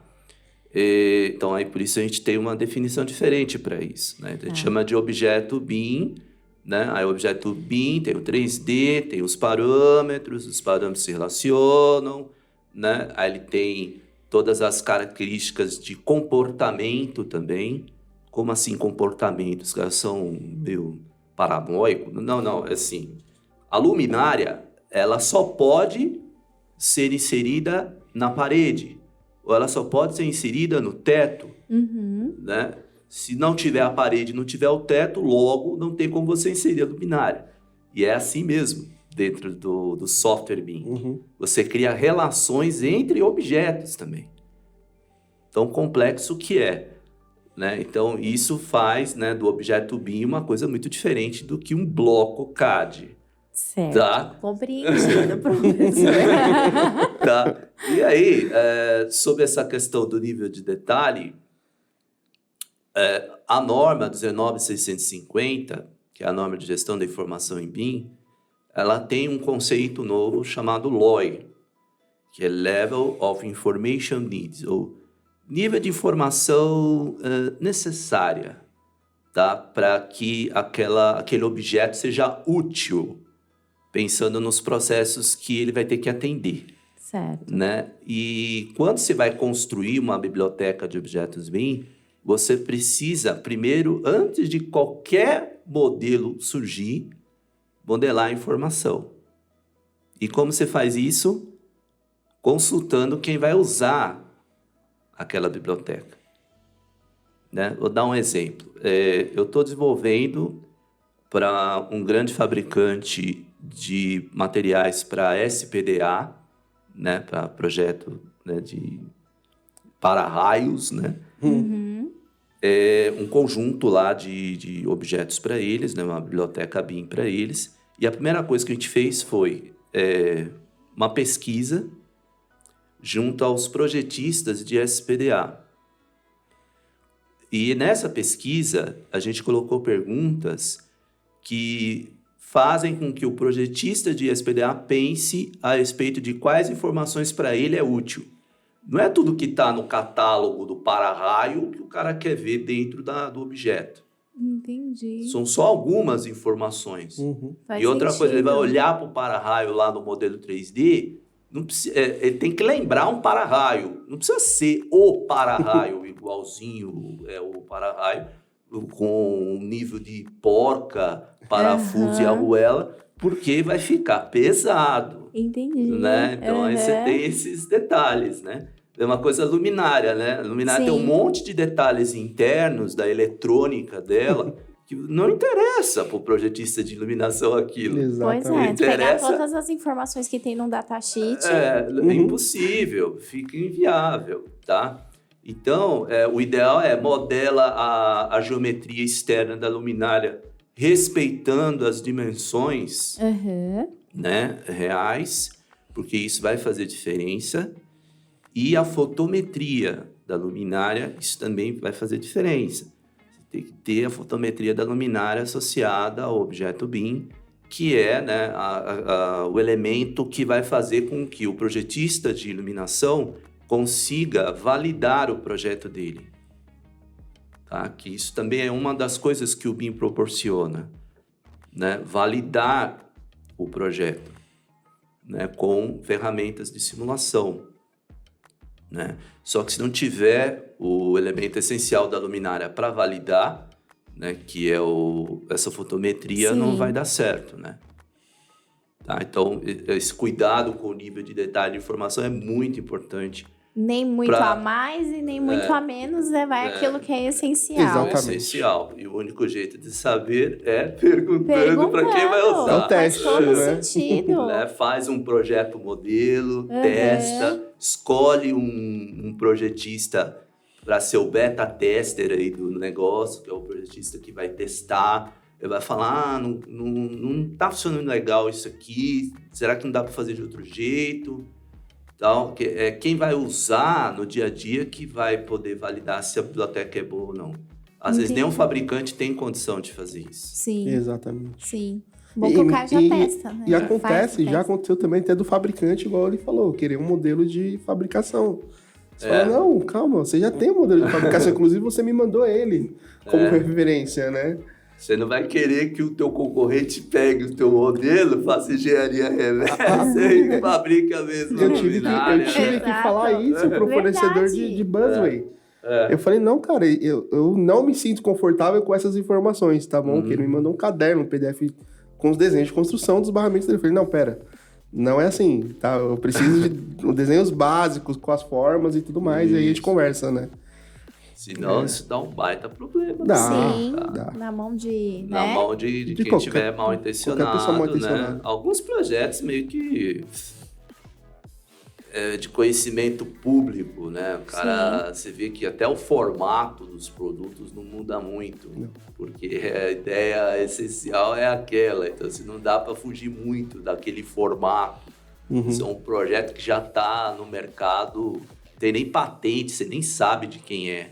Então, aí, por isso a gente tem uma definição diferente para isso. Né? A gente chama de objeto BIM... Né? Aí o objeto BIM tem o 3D, tem os parâmetros se relacionam, né? Aí ele tem todas as características de comportamento também. Como assim comportamento? Os caras são meio paranoicos? Não, é assim. A luminária, ela só pode ser inserida na parede, ou ela só pode ser inserida no teto, né? Se não tiver a parede, não tiver o teto, logo não tem como você inserir a luminária. E é assim mesmo, dentro do software BIM. Você cria relações entre objetos também. Tão complexo que é. Né? Então, isso faz, né, do objeto BIM uma coisa muito diferente do que um bloco CAD. Certo. Tá? Compreendido, professor. Tá. E aí, sobre essa questão do nível de detalhe, a norma 19650, que é a norma de gestão da informação em BIM, ela tem um conceito novo chamado LOI, que é Level of Information Needs, ou nível de informação necessária, tá? Para que aquele objeto seja útil, pensando nos processos que ele vai ter que atender. Certo. Né? E quando você vai construir uma biblioteca de objetos BIM, você precisa, primeiro, antes de qualquer modelo surgir, modelar a informação. E como você faz isso? Consultando quem vai usar aquela biblioteca. Né? Vou dar um exemplo. Eu estou desenvolvendo para um grande fabricante de materiais para SPDA, né? Para projeto, né, de para-raios, né? Um conjunto lá de objetos para eles, né? Uma biblioteca BIM para eles. E a primeira coisa que a gente fez foi uma pesquisa junto aos projetistas de SPDA. E nessa pesquisa, a gente colocou perguntas que fazem com que o projetista de SPDA pense a respeito de quais informações para ele é útil. Não é tudo que está no catálogo do para-raio que o cara quer ver dentro do objeto. Entendi. São só algumas informações. Faz E outra sentido. coisa, ele vai olhar para o para-raio lá no modelo 3D, não precisa, ele tem que lembrar um para-raio. Não precisa ser o para-raio igualzinho o para-raio, com um nível de porca, parafuso e arruela, porque vai ficar pesado. Entendi. Né? Então, aí você tem esses detalhes, né? É uma coisa luminária, né? A luminária tem um monte de detalhes internos da eletrônica dela que não interessa para o projetista de iluminação aquilo. Exatamente. Pois é, pegar Interessa- todas as informações que tem num datasheet. É impossível, fica inviável, tá? Então, o ideal é modela a geometria externa da luminária respeitando as dimensões né, reais, porque isso vai fazer diferença. E a fotometria da luminária, isso também vai fazer diferença. Você tem que ter a fotometria da luminária associada ao objeto BIM, que é né, o elemento que vai fazer com que o projetista de iluminação consiga validar o projeto dele. Tá? Que isso também é uma das coisas que o BIM proporciona, né? Validar o projeto, né? Com ferramentas de simulação. Né? Só que se não tiver o elemento essencial da luminária para validar, né, que é essa fotometria, não vai dar certo, né? Tá? Então, esse cuidado com o nível de detalhe de informação é muito importante. Nem muito a mais e nem muito a menos, vai aquilo que é essencial. Exatamente. É essencial. E o único jeito de saber é perguntando para quem vai usar. É o teste, faz todo né? sentido. Né? Faz um projeto modelo, testa, escolhe um projetista para ser o beta tester aí do negócio, que é o projetista que vai testar. Ele vai falar, não tá funcionando legal isso aqui, será que não dá para fazer de outro jeito? Então, quem vai usar no dia a dia que vai poder validar se a biblioteca é boa ou não. Às vezes nem um fabricante tem condição de fazer isso. Sim. Exatamente. Sim. Bom que o cara já testa, né? E acontece, já aconteceu também até do fabricante, igual ele falou, querer um modelo de fabricação. Você fala, não, calma, você já tem um modelo de fabricação, inclusive você me mandou ele como referência, né? Você não vai querer que o teu concorrente pegue o teu modelo, faça engenharia reversa e fabrique a mesma luminária. Eu tive que falar isso pro fornecedor de Busway. Eu falei, não, cara, eu não me sinto confortável com essas informações, tá bom? Que ele me mandou um caderno, um PDF com os desenhos de construção dos barramentos dele. Eu falei, não, pera, não é assim, tá? Eu preciso de desenhos básicos, com as formas e tudo mais, e aí a gente conversa, né? Senão isso dá um baita problema. Dá. Na mão de... Na mão de quem estiver mal intencionado, né? Alguns projetos meio que... de conhecimento público, né? O cara, você vê que até o formato dos produtos não muda muito, porque a ideia essencial é aquela, então assim, não dá para fugir muito daquele formato. Isso é um projeto que já está no mercado, não tem nem patente, você nem sabe de quem é.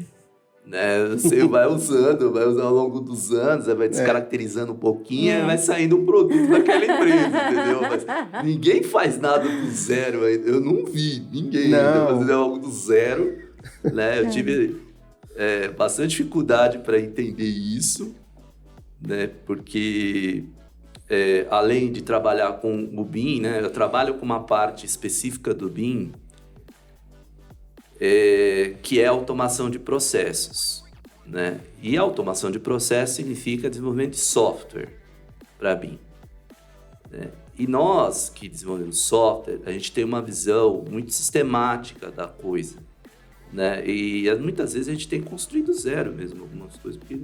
Né? Você vai usando ao longo dos anos, vai descaracterizando um pouquinho, vai saindo um produto daquela empresa, entendeu? Mas ninguém faz nada do zero, eu não vi ninguém fazendo algo do zero, né? Eu tive bastante dificuldade para entender isso, né? Porque além de trabalhar com o BIM, né? Eu trabalho com uma parte específica do BIM, que é a automação de processos, né? E a automação de processos significa desenvolvimento de software para BIM, né? E nós que desenvolvemos software, a gente tem uma visão muito sistemática da coisa, né? E muitas vezes a gente tem que construir do zero mesmo algumas coisas, porque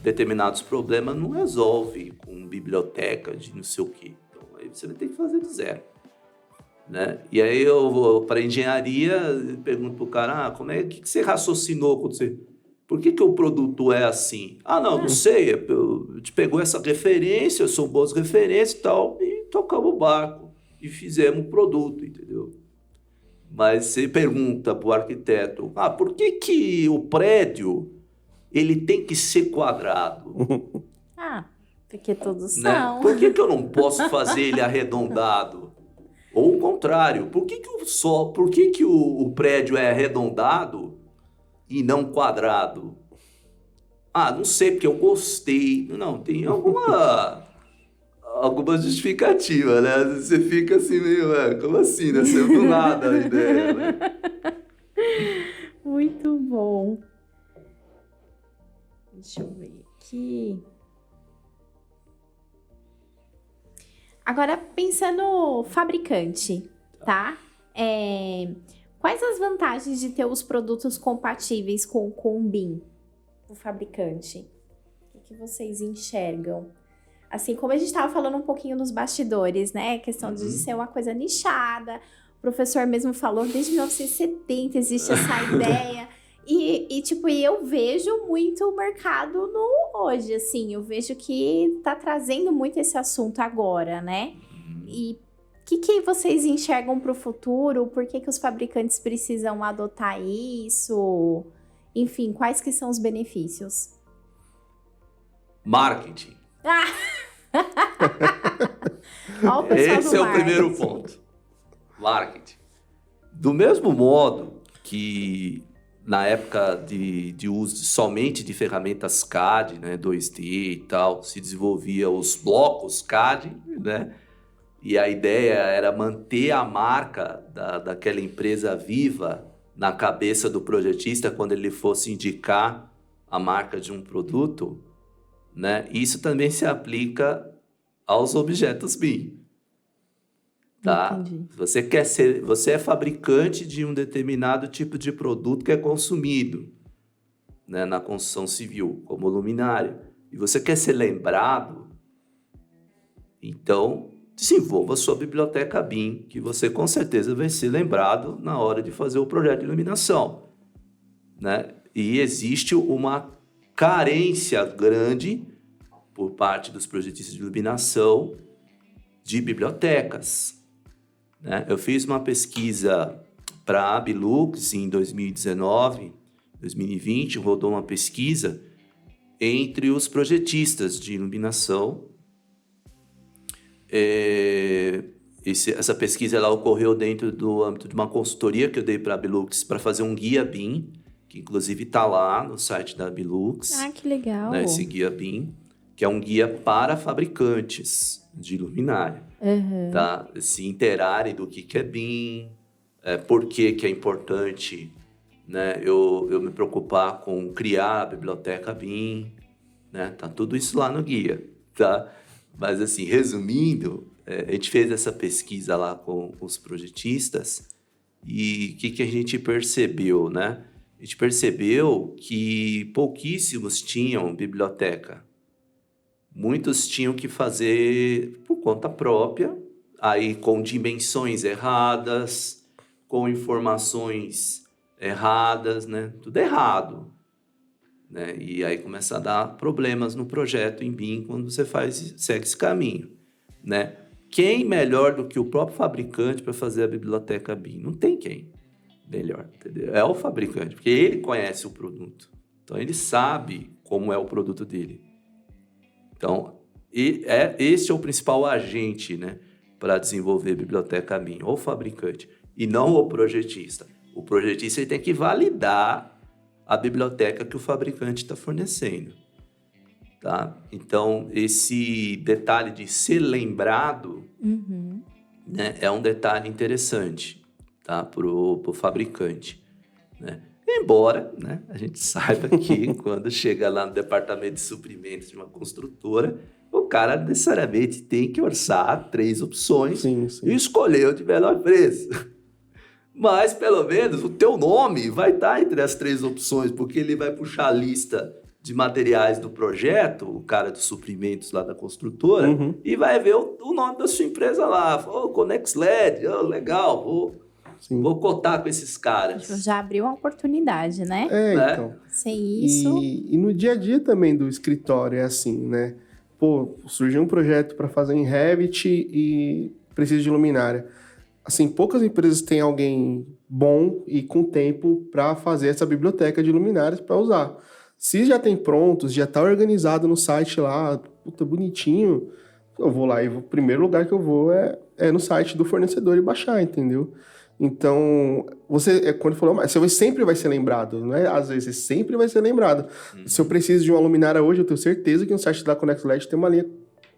determinados problemas não resolve com biblioteca de não sei o quê. Então aí você vai ter que fazer do zero. Né? E aí eu vou para engenharia e pergunto pro cara, que você raciocinou quando você... Por que o produto é assim? Não sei, eu te pegou essa referência, são boas referências e tal, e tocamos o barco e fizemos o produto, entendeu? Mas você pergunta pro arquiteto, por que o prédio ele tem que ser quadrado? Porque todos né? são. Por que eu não posso fazer ele arredondado? Ou o contrário, por que o prédio é arredondado e não quadrado? Não sei, porque eu gostei. Não, tem alguma justificativa, né? Você fica assim meio, como assim, né? Saiu do nada a ideia, né? Muito bom. Deixa eu ver aqui. Agora, pensando fabricante, tá? Quais as vantagens de ter os produtos compatíveis com o BIM, o fabricante? O que vocês enxergam? Assim, como a gente estava falando um pouquinho nos bastidores, né? A questão de ser uma coisa nichada. O professor mesmo falou, desde 1970 existe essa ideia. E eu vejo muito o mercado no hoje, assim. Eu vejo que tá trazendo muito esse assunto agora, né? E o que vocês enxergam para o futuro? Por que os fabricantes precisam adotar isso? Enfim, quais que são os benefícios? Marketing. Ó, o pessoal Esse é o primeiro ponto. Marketing. Do mesmo modo que na época de uso somente de ferramentas CAD, né, 2D e tal, se desenvolvia os blocos CAD, né? E a ideia era manter a marca daquela empresa viva na cabeça do projetista quando ele fosse indicar a marca de um produto, né? Isso também se aplica aos objetos BIM. Tá? Você é fabricante de um determinado tipo de produto que é consumido, né, na construção civil, como luminária, e você quer ser lembrado, então desenvolva sua biblioteca BIM, que você com certeza vai ser lembrado na hora de fazer o projeto de iluminação, né? E existe uma carência grande por parte dos projetistas de iluminação de bibliotecas, né? Eu fiz uma pesquisa para a Abilux em 2019, 2020, rodou uma pesquisa entre os projetistas de iluminação. Essa pesquisa ela ocorreu dentro do âmbito de uma consultoria que eu dei para a Abilux para fazer um guia BIM, que inclusive está lá no site da Abilux. Ah, que legal! Né, esse guia BIM, que é um guia para fabricantes de luminária. Tá? Se inteirarem do que é BIM, por que é importante, né, eu me preocupar com criar a biblioteca BIM, né? Tá tudo isso lá no guia, tá? Mas assim, resumindo, a gente fez essa pesquisa lá com os projetistas e o que a gente percebeu, né? A gente percebeu que pouquíssimos tinham biblioteca. Muitos tinham que fazer por conta própria, aí com dimensões erradas, com informações erradas, né? Tudo errado, né? E aí começa a dar problemas no projeto em BIM quando você segue esse caminho, né? Quem melhor do que o próprio fabricante para fazer a biblioteca BIM? Não tem quem melhor, entendeu? É o fabricante, porque ele conhece o produto. Então, ele sabe como é o produto dele. Então, esse é o principal agente, né, para desenvolver a biblioteca BIM, o fabricante, e não o projetista. O projetista ele tem que validar a biblioteca que o fabricante está fornecendo. Tá? Então, esse detalhe de ser lembrado, né, é um detalhe interessante, tá, para o fabricante, né? Embora, né, a gente saiba que quando chega lá no departamento de suprimentos de uma construtora, o cara necessariamente tem que orçar 3 opções e escolher o de melhor preço. Mas, pelo menos, o teu nome vai estar entre as 3 opções, porque ele vai puxar a lista de materiais do projeto, o cara dos suprimentos lá da construtora, e vai ver o nome da sua empresa lá. Conex LED, legal, vou cotar com esses caras. Já abriu uma oportunidade, né? Então. Sem isso... E no dia a dia também do escritório é assim, né? Pô, surgiu um projeto para fazer em Revit e precisa de luminária. Assim, poucas empresas têm alguém bom e com tempo para fazer essa biblioteca de luminárias para usar. Se já tem prontos, já está organizado no site lá, puta, bonitinho, eu vou lá e o primeiro lugar que eu vou é no site do fornecedor e baixar, entendeu? Então, quando falou, você sempre vai ser lembrado, não é? Às vezes, você sempre vai ser lembrado. Se eu preciso de uma luminária hoje, eu tenho certeza que no site da Conex LED tem uma linha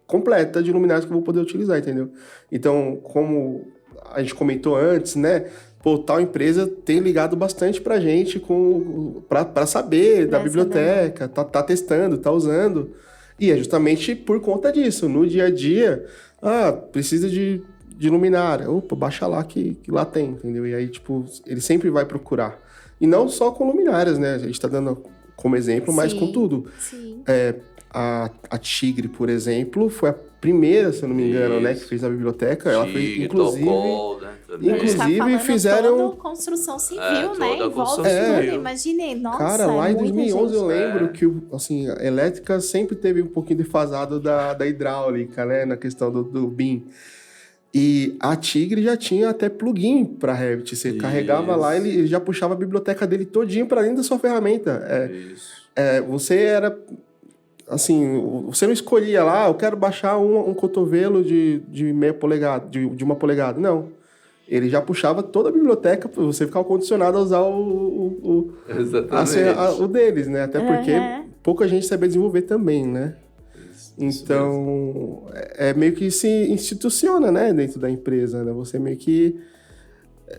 completa de luminárias que eu vou poder utilizar, entendeu? Então, como a gente comentou antes, né? Pô, tal empresa tem ligado bastante pra gente pra saber da biblioteca, tá testando, tá usando. E é justamente por conta disso. No dia a dia, precisa de luminária. Opa, baixa lá que lá tem, entendeu? E aí, tipo, ele sempre vai procurar. E não só com luminárias, né? A gente tá dando como exemplo, mas com tudo. Sim. A Tigre, por exemplo, foi a primeira, se eu não me engano, né, que fez a biblioteca. Ela fez, inclusive... Tocol, né, também. Inclusive, fizeram... Toda construção civil, né? toda a Envolve construção tudo, civil. imaginei. Nossa, Cara, lá em muita 2011 eu gente. lembro que assim, a elétrica sempre teve um pouquinho defasado da hidráulica, né? Na questão do BIM. E a Tigre já tinha até plugin para Revit. Você carregava lá, ele já puxava a biblioteca dele todinho para dentro da sua ferramenta. Você era... Assim, você não escolhia lá, eu quero baixar um cotovelo de meia polegada, de 1 polegada. Não. Ele já puxava toda a biblioteca para você ficar condicionado a usar o deles, né? Até porque pouca gente sabia desenvolver também, né? Então, é meio que se instituciona, né? Dentro da empresa, né? Você meio que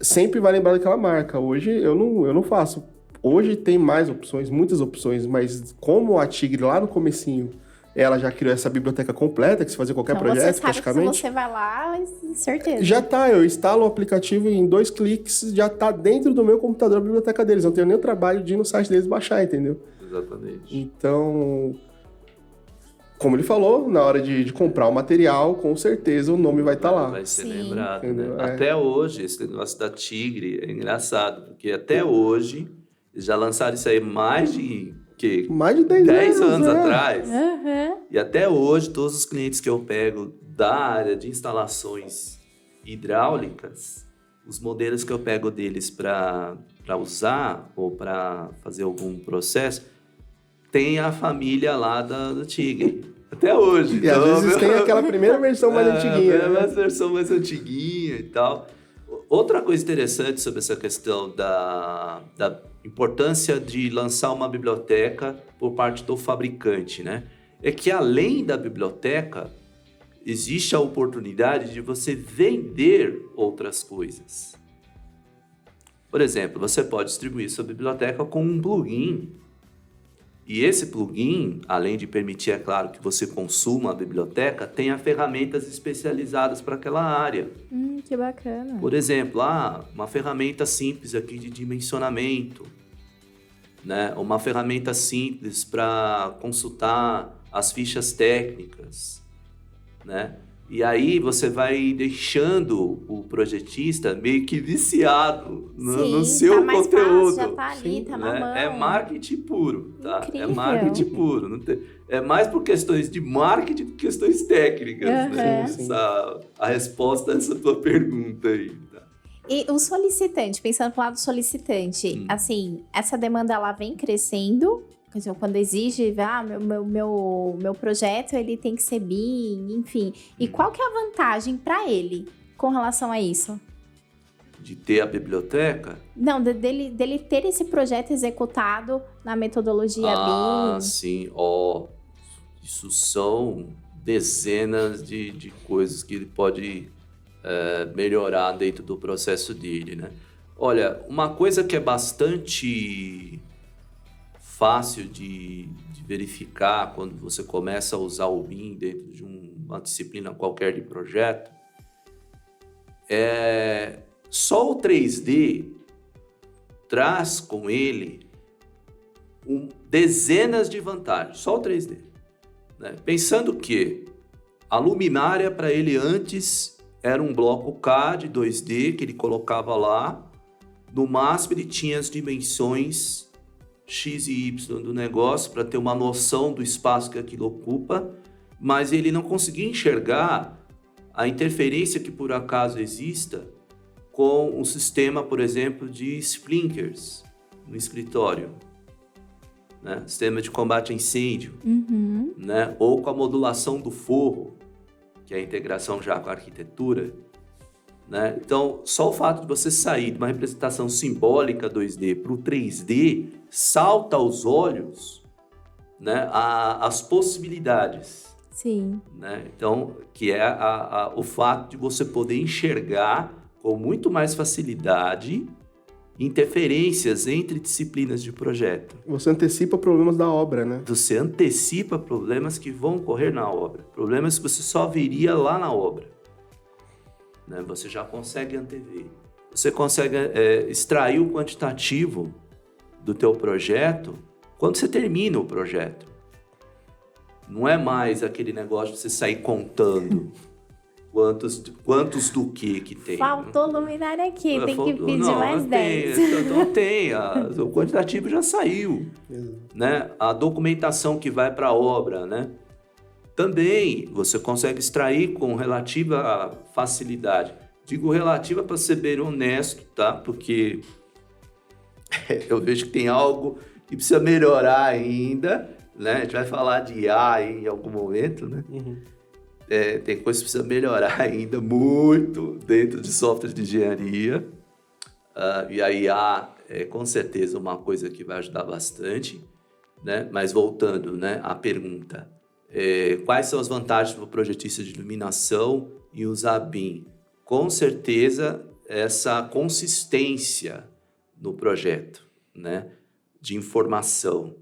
sempre vai lembrar daquela marca. Hoje, eu não faço. Hoje tem mais opções, muitas opções, mas como a Tigre lá no comecinho, ela já criou essa biblioteca completa, que se fazer qualquer projeto, você sabe praticamente. Que se você vai lá, certeza. Já tá, eu instalo o aplicativo e em 2 cliques já tá dentro do meu computador a biblioteca deles. Não tenho nem o trabalho de ir no site deles baixar, entendeu? Exatamente. Então, como ele falou, na hora de comprar o material, com certeza o nome vai estar lá. Vai ser Sim. lembrado, Entendeu? né? Até hoje, esse negócio da Tigre é engraçado, porque até hoje, eles já lançaram isso aí mais de 10 anos né? atrás. E até hoje, todos os clientes que eu pego da área de instalações hidráulicas, os modelos que eu pego deles para usar ou para fazer algum processo, tem a família lá da Tigre. Até hoje. E às vezes tem aquela primeira versão mais antiguinha. A versão mais antiguinha e tal. Outra coisa interessante sobre essa questão da importância de lançar uma biblioteca por parte do fabricante, né? É que além da biblioteca, existe a oportunidade de você vender outras coisas. Por exemplo, você pode distribuir sua biblioteca com um plugin. E esse plugin, além de permitir, é claro, que você consuma a biblioteca, tenha ferramentas especializadas para aquela área. Que bacana. Por exemplo, uma ferramenta simples aqui de dimensionamento, né? Uma ferramenta simples para consultar as fichas técnicas, né? E aí você vai deixando o projetista meio que viciado no seu tá mais conteúdo. Fácil, já tá ali, tá na mão. É marketing puro, tá? Incrível. É marketing puro. Não tem, é mais por questões de marketing do que questões técnicas, né? A resposta a essa tua pergunta aí, tá? E o solicitante, pensando pro lado do solicitante, assim, essa demanda ela vem crescendo. Quando exige, meu projeto ele tem que ser BIM, enfim. E qual que é a vantagem para ele com relação a isso? De ter a biblioteca? Não, dele ter esse projeto executado na metodologia BIM. Sim. Isso são dezenas de coisas que ele pode melhorar dentro do processo dele, né? Olha, uma coisa que é bastante fácil de verificar quando você começa a usar o BIM dentro de uma disciplina qualquer de projeto é só o 3D traz com ele dezenas de vantagens, só o 3D, né? Pensando que a luminária para ele antes era um bloco K de 2D que ele colocava lá, no máximo ele tinha as dimensões X e Y do negócio para ter uma noção do espaço que aquilo ocupa, mas ele não conseguia enxergar a interferência que por acaso exista com um sistema, por exemplo, de sprinklers no escritório, né? Sistema de combate a incêndio, né? Ou com a modulação do forro, que é a integração já com a arquitetura, né? Então, só o fato de você sair de uma representação simbólica 2D para o 3D salta aos olhos, né, as possibilidades. Sim. Né? Então, que é o fato de você poder enxergar com muito mais facilidade interferências entre disciplinas de projeto. Você antecipa problemas da obra, né? Você antecipa problemas que vão ocorrer na obra. Problemas que você só veria lá na obra. Né? Você já consegue antever. Você consegue extrair o quantitativo do teu projeto quando você termina o projeto. Não é mais aquele negócio de você sair contando quantos do que tem. Faltou luminária aqui, tem que pedir não, mais 10. Então tem, o quantitativo já saiu. Né? A documentação que vai para a obra, né? Também você consegue extrair com relativa facilidade. Digo relativa para ser bem honesto, tá? Porque eu vejo que tem algo que precisa melhorar ainda, né? A gente vai falar de IA em algum momento, né? Tem coisas que precisa melhorar ainda muito dentro de software de engenharia. E a IA é com certeza uma coisa que vai ajudar bastante, né? Mas voltando, né, à pergunta, quais são as vantagens para o projetista de iluminação em usar BIM? Com certeza, essa consistência no projeto, né, de informação,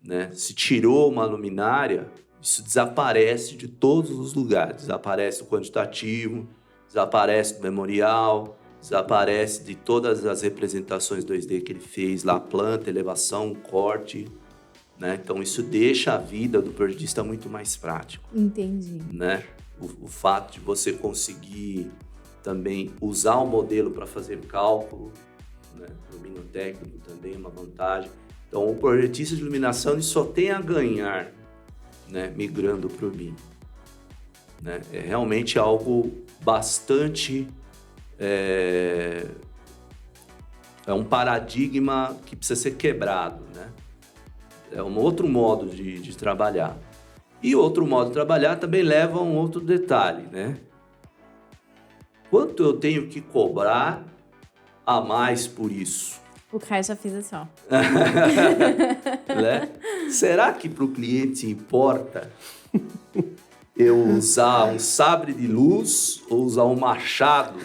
né? Se tirou uma luminária, isso desaparece de todos os lugares. Desaparece do quantitativo, desaparece do memorial, desaparece de todas as representações 2D que ele fez lá, planta, elevação, corte, né? Então, isso deixa a vida do projetista muito mais prático. Entendi. Né? O fato de você conseguir também usar o modelo para fazer cálculo, né? Domínio técnico também é uma vantagem. Então, o projetista de iluminação ele só tem a ganhar, né, migrando para o BIM. Né? É realmente algo bastante... É um paradigma que precisa ser quebrado, né? É um outro modo de trabalhar. E outro modo de trabalhar também leva a um outro detalhe, né? Quanto eu tenho que cobrar a mais por isso? O Caio já fez assim, ó. Né? Será que para o cliente importa eu usar um sabre de luz ou usar um machado?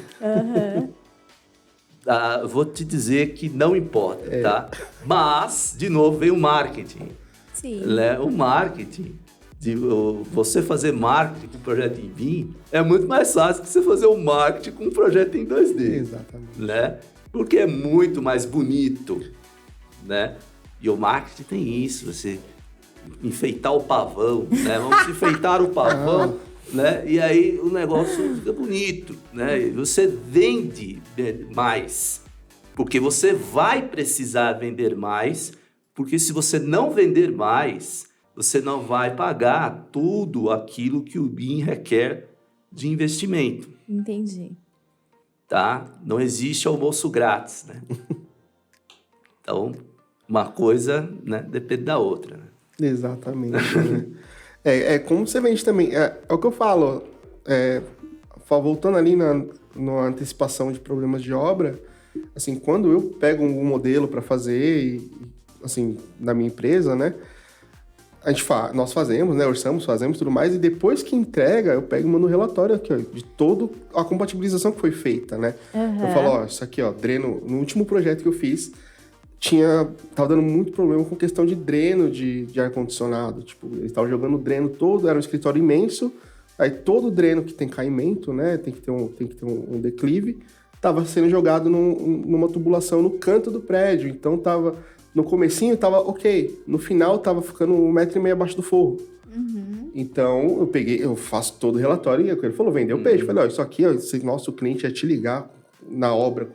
Vou te dizer que não importa, tá? Mas, de novo, vem o marketing. Sim. Né? O marketing, você fazer marketing com um projeto em BIM é muito mais fácil que você fazer um marketing com um projeto em 2D. Exatamente. Né? Porque é muito mais bonito, né? E o marketing tem isso, você enfeitar o pavão, né? Vamos enfeitar o pavão, né? E aí o negócio fica bonito, né? E você vende mais, porque você vai precisar vender mais, porque se você não vender mais, você não vai pagar tudo aquilo que o BIM requer de investimento. Entendi. Tá? Não existe almoço grátis, né? Então, uma coisa, né, depende da outra. Né? Exatamente. Né? Como você vende também. É o que eu falo. Voltando ali na antecipação de problemas de obra, assim, quando eu pego um modelo para fazer, assim, na minha empresa, né? Nós fazemos, né? Orçamos, fazemos tudo mais, e depois que entrega, eu pego e mando um relatório aqui, ó, de toda a compatibilização que foi feita, né? Eu falo, ó, isso aqui, ó, dreno, no último projeto que eu fiz, tava dando muito problema com questão de dreno de ar-condicionado. Tipo, eles estavam jogando o dreno todo, era um escritório imenso, aí todo dreno que tem caimento, né? Tem que ter um declive, tava sendo jogado numa tubulação no canto do prédio, então tava... No comecinho tava ok, no final tava ficando 1,5 m abaixo do forro. Então eu faço todo o relatório e ele falou, vendeu peixe. Eu falei, ó, isso aqui, ó, nosso cliente ia te ligar na obra,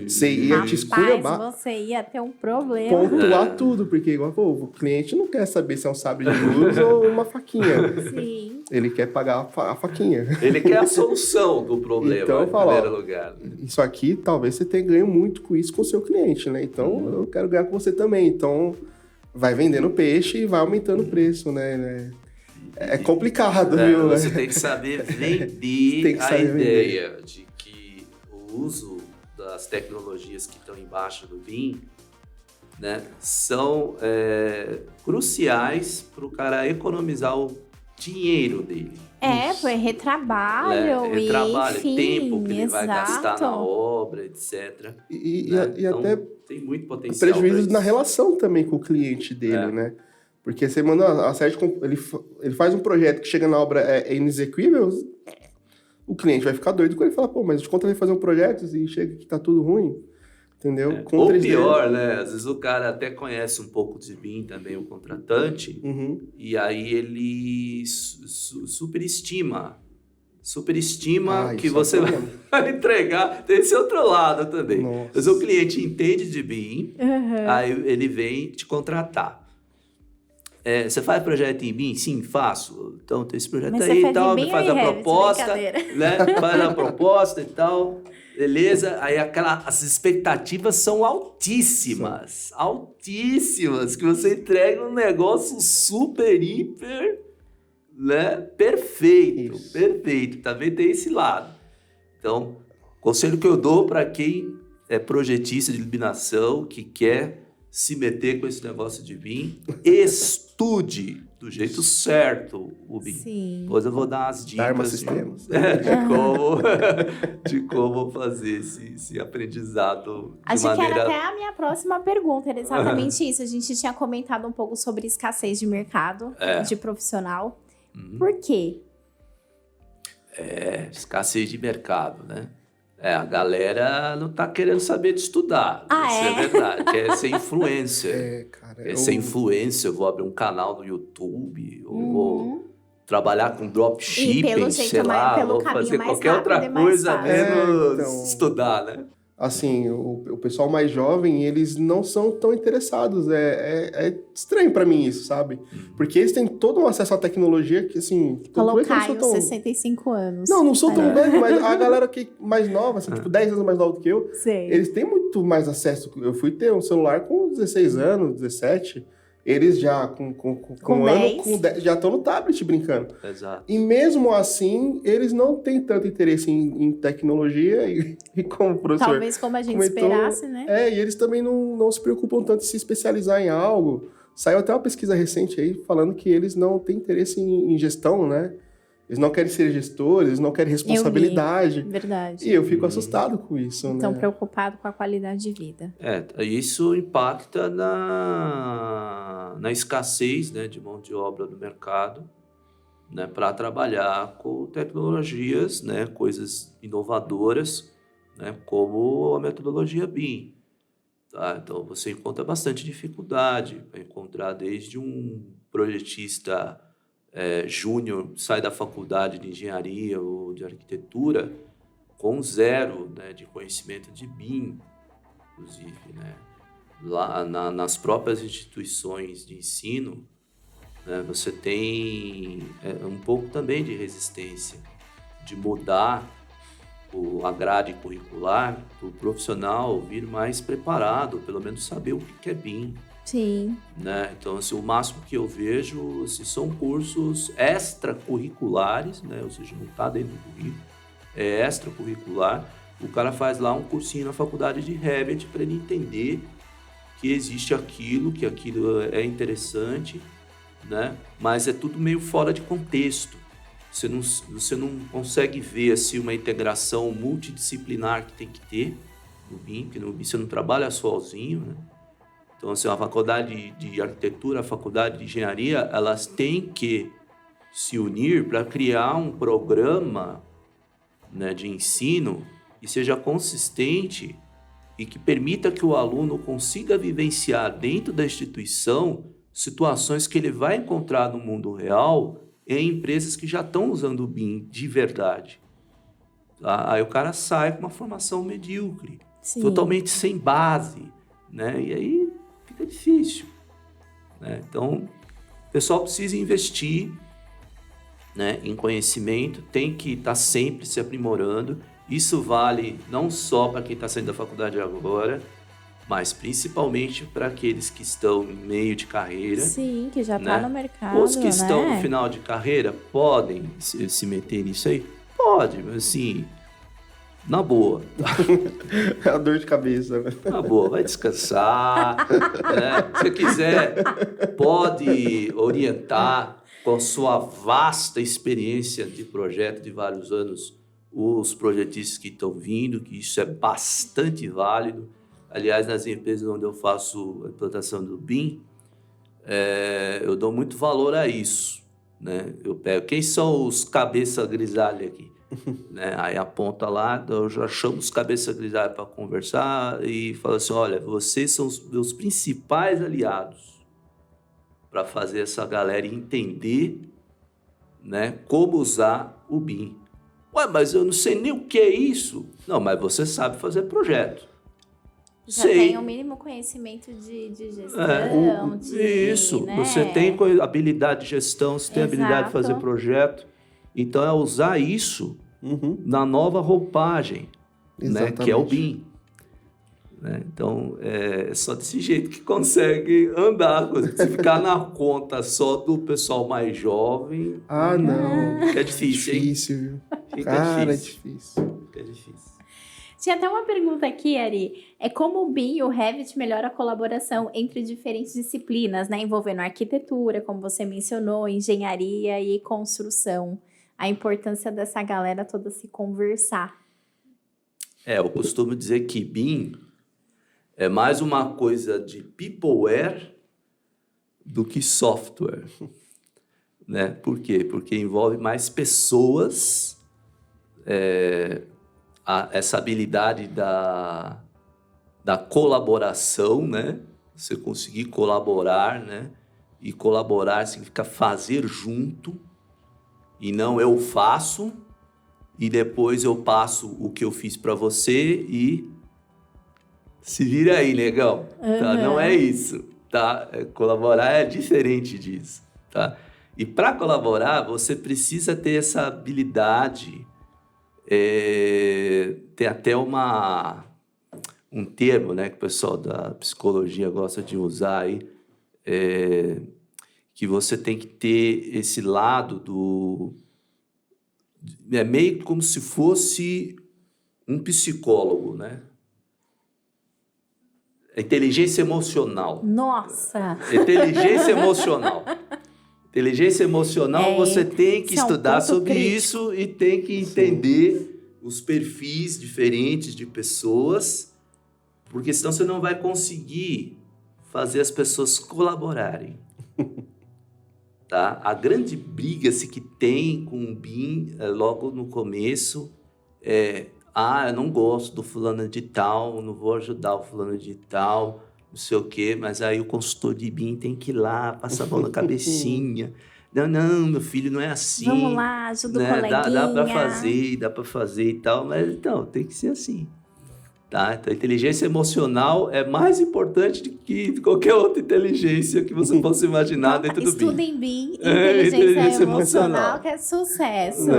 você ia te esculhambar. Você ia ter um problema. Pontuar tudo, porque igual, o cliente não quer saber se é um sabre de luz ou uma faquinha. Sim. Ele quer pagar a faquinha. Ele quer a solução do problema, então, em primeiro lugar. Isso aqui, talvez você tenha ganho muito com isso com o seu cliente, né? Então, eu quero ganhar com você também. Então, vai vendendo peixe e vai aumentando o preço, né? É complicado, viu? Você tem que saber vender a ideia de que o uso das tecnologias que estão embaixo do BIM, né, são cruciais para o cara economizar o dinheiro dele. Foi retrabalho, enfim, tempo que ele vai gastar na obra, etc. Né? Então, até tem muito potencial. Prejuízos na relação também com o cliente dele, né? Porque você manda a série, ele faz um projeto que chega na obra é inexequível, o cliente vai ficar doido quando ele fala, pô, mas de conta ele fazer um projeto e chega que tá tudo ruim. entendeu? Com Ou 3D. pior, né? Às vezes o cara até conhece um pouco de BIM também, o contratante, e aí ele superestima que isso é um você problema. vai entregar. Tem esse outro lado também. Nossa. Mas o cliente entende de BIM, aí ele vem te contratar. Você faz projeto em BIM? Sim, faço. Então tem esse projeto Mas aí você e tal, faz em me faz BIM a ou em Revit? proposta, Brincadeira. né? Faz a proposta e tal. Beleza? Aí as expectativas são altíssimas. Altíssimas. Que você entrega um negócio super, hiper, né? Perfeito. Isso. Perfeito. Também tem esse lado. Então, conselho que eu dou para quem é projetista de iluminação, que quer se meter com esse negócio de BIM, estude do jeito certo o BIM. Sim. Depois eu vou dar umas dicas Dharma Sistemas. de como fazer esse aprendizado de Acho que era maneira... até a minha próxima pergunta, era exatamente isso. A gente tinha comentado um pouco sobre escassez de mercado, de profissional. Por quê? Escassez de mercado, né? A galera não tá querendo saber de estudar. Isso é verdade. Quer ser influencer. Cara. Quer ser influencer, eu vou abrir um canal no YouTube, ou vou trabalhar com dropshipping, sei lá, pelo vou caminho fazer mais qualquer rápido outra e mais coisa fácil. menos Então, estudar, né? assim, o pessoal mais jovem, eles não são tão interessados. É estranho pra mim isso, sabe? Porque eles têm todo um acesso à tecnologia que, assim... Falou tanto é que eu não Caio, sou tão... 65 anos. Não sou tão velho, mas a galera que mais nova, assim, tipo 10 anos mais nova do que eu, Sei. eles têm muito mais acesso. Eu fui ter um celular com 16 anos, 17... Eles já, com um ano, com 10, já estão no tablet brincando. Exato. E mesmo assim, eles não têm tanto interesse em tecnologia e como o professor Talvez como a gente comentou, esperasse, né? e eles também não se preocupam tanto em se especializar em algo. Saiu até uma pesquisa recente aí falando que eles não têm interesse em gestão, né? Eles não querem ser gestores, eles não querem responsabilidade. Verdade. E eu fico assustado com isso, Estão né? preocupados com a qualidade de vida. Isso impacta na escassez, né, de mão de obra no mercado, né, para trabalhar com tecnologias, né, coisas inovadoras, né, como a metodologia BIM. Tá? Então, você encontra bastante dificuldade para encontrar desde um projetista júnior, sai da faculdade de engenharia ou de arquitetura, com zero, né, de conhecimento de BIM, inclusive, né? Lá nas próprias instituições de ensino, né, você tem um pouco também de resistência de mudar a grade curricular para o profissional vir mais preparado, pelo menos saber o que é BIM. Sim. Né? Então, assim, o máximo que eu vejo são cursos extracurriculares, né? Ou seja, não está dentro do currículo, é extracurricular. O cara faz lá um cursinho na faculdade de Revit para ele entender que existe aquilo, que aquilo é interessante, né? Mas é tudo meio fora de contexto. Você não consegue ver assim, uma integração multidisciplinar que tem que ter no BIM, porque no BIM você não trabalha sozinho, né? Então, assim, a faculdade de arquitetura, a faculdade de engenharia, elas têm que se unir para criar um programa, né, de ensino que seja consistente e que permita que o aluno consiga vivenciar dentro da instituição situações que ele vai encontrar no mundo real em empresas que já estão usando o BIM de verdade. Tá? Aí o cara sai com uma formação medíocre, Sim. totalmente sem base, né? E aí fica difícil, né? Então, o pessoal precisa investir, né, em conhecimento, tem que estar sempre se aprimorando. Isso vale não só para quem está saindo da faculdade agora, mas principalmente para aqueles que estão em meio de carreira. Sim, que já está né? no mercado, Os que estão né? no final de carreira podem se meter nisso aí? Pode, mas assim, na boa. É a dor de cabeça, né? Na boa, vai descansar. Né? Se quiser, pode orientar com sua vasta experiência de projeto de vários anos os projetistas que estão vindo, que isso é bastante válido. Aliás, nas empresas onde eu faço a implantação do BIM, eu dou muito valor a isso. Né? Eu pego, quem são os cabeça grisalha aqui? Né? Aí aponta lá, eu já chamo os cabeças grisalhos para conversar e falo assim, olha, vocês são os meus principais aliados para fazer essa galera entender, né, como usar o BIM. Ué, mas eu não sei nem o que é isso. Não, mas você sabe fazer projeto. Já tem o mínimo conhecimento de gestão. Isso, né? Você tem habilidade de gestão, você tem habilidade de fazer projeto. Então, é usar isso na nova roupagem, né, que é o BIM. Né? Então, é só desse jeito que consegue andar. Se ficar na conta só do pessoal mais jovem... não. Fica difícil, hein? Difícil, viu? Cara, difícil. Fica difícil. Tinha até uma pergunta aqui, Ari. É como o BIM e o Revit melhora a colaboração entre diferentes disciplinas, né? Envolvendo arquitetura, como você mencionou, engenharia e construção. A importância dessa galera toda se conversar. Eu costumo dizer que BIM é mais uma coisa de peopleware do que software. Né? Por quê? Porque envolve mais pessoas, essa habilidade da colaboração, né? Você conseguir colaborar, né? E colaborar significa fazer junto, e não eu faço, e depois eu passo o que eu fiz para você e se vira aí, negão. Tá? Não é isso. Tá? Colaborar é diferente disso. Tá? E para colaborar, você precisa ter essa habilidade. Tem até um termo, né, que o pessoal da psicologia gosta de usar aí, que você tem que ter esse lado é meio como se fosse um psicólogo, né? Inteligência emocional. Nossa! Inteligência emocional. Inteligência emocional, você tem que estudar sobre isso e tem que entender os perfis diferentes de pessoas, porque senão você não vai conseguir fazer as pessoas colaborarem. Tá? A grande briga que tem com o BIM logo no começo eu não gosto do fulano de tal, não vou ajudar o fulano de tal, não sei o quê, mas aí o consultor de BIM tem que ir lá, passar a mão na cabecinha. Não, meu filho, não é assim. Vamos lá, ajuda o coleguinha. Dá para fazer e tal, mas então, tem que ser assim. Tá? Então, a inteligência emocional é mais importante do que qualquer outra inteligência que você possa imaginar dentro do BIM. Estudem BIM, inteligência emocional, que é sucesso.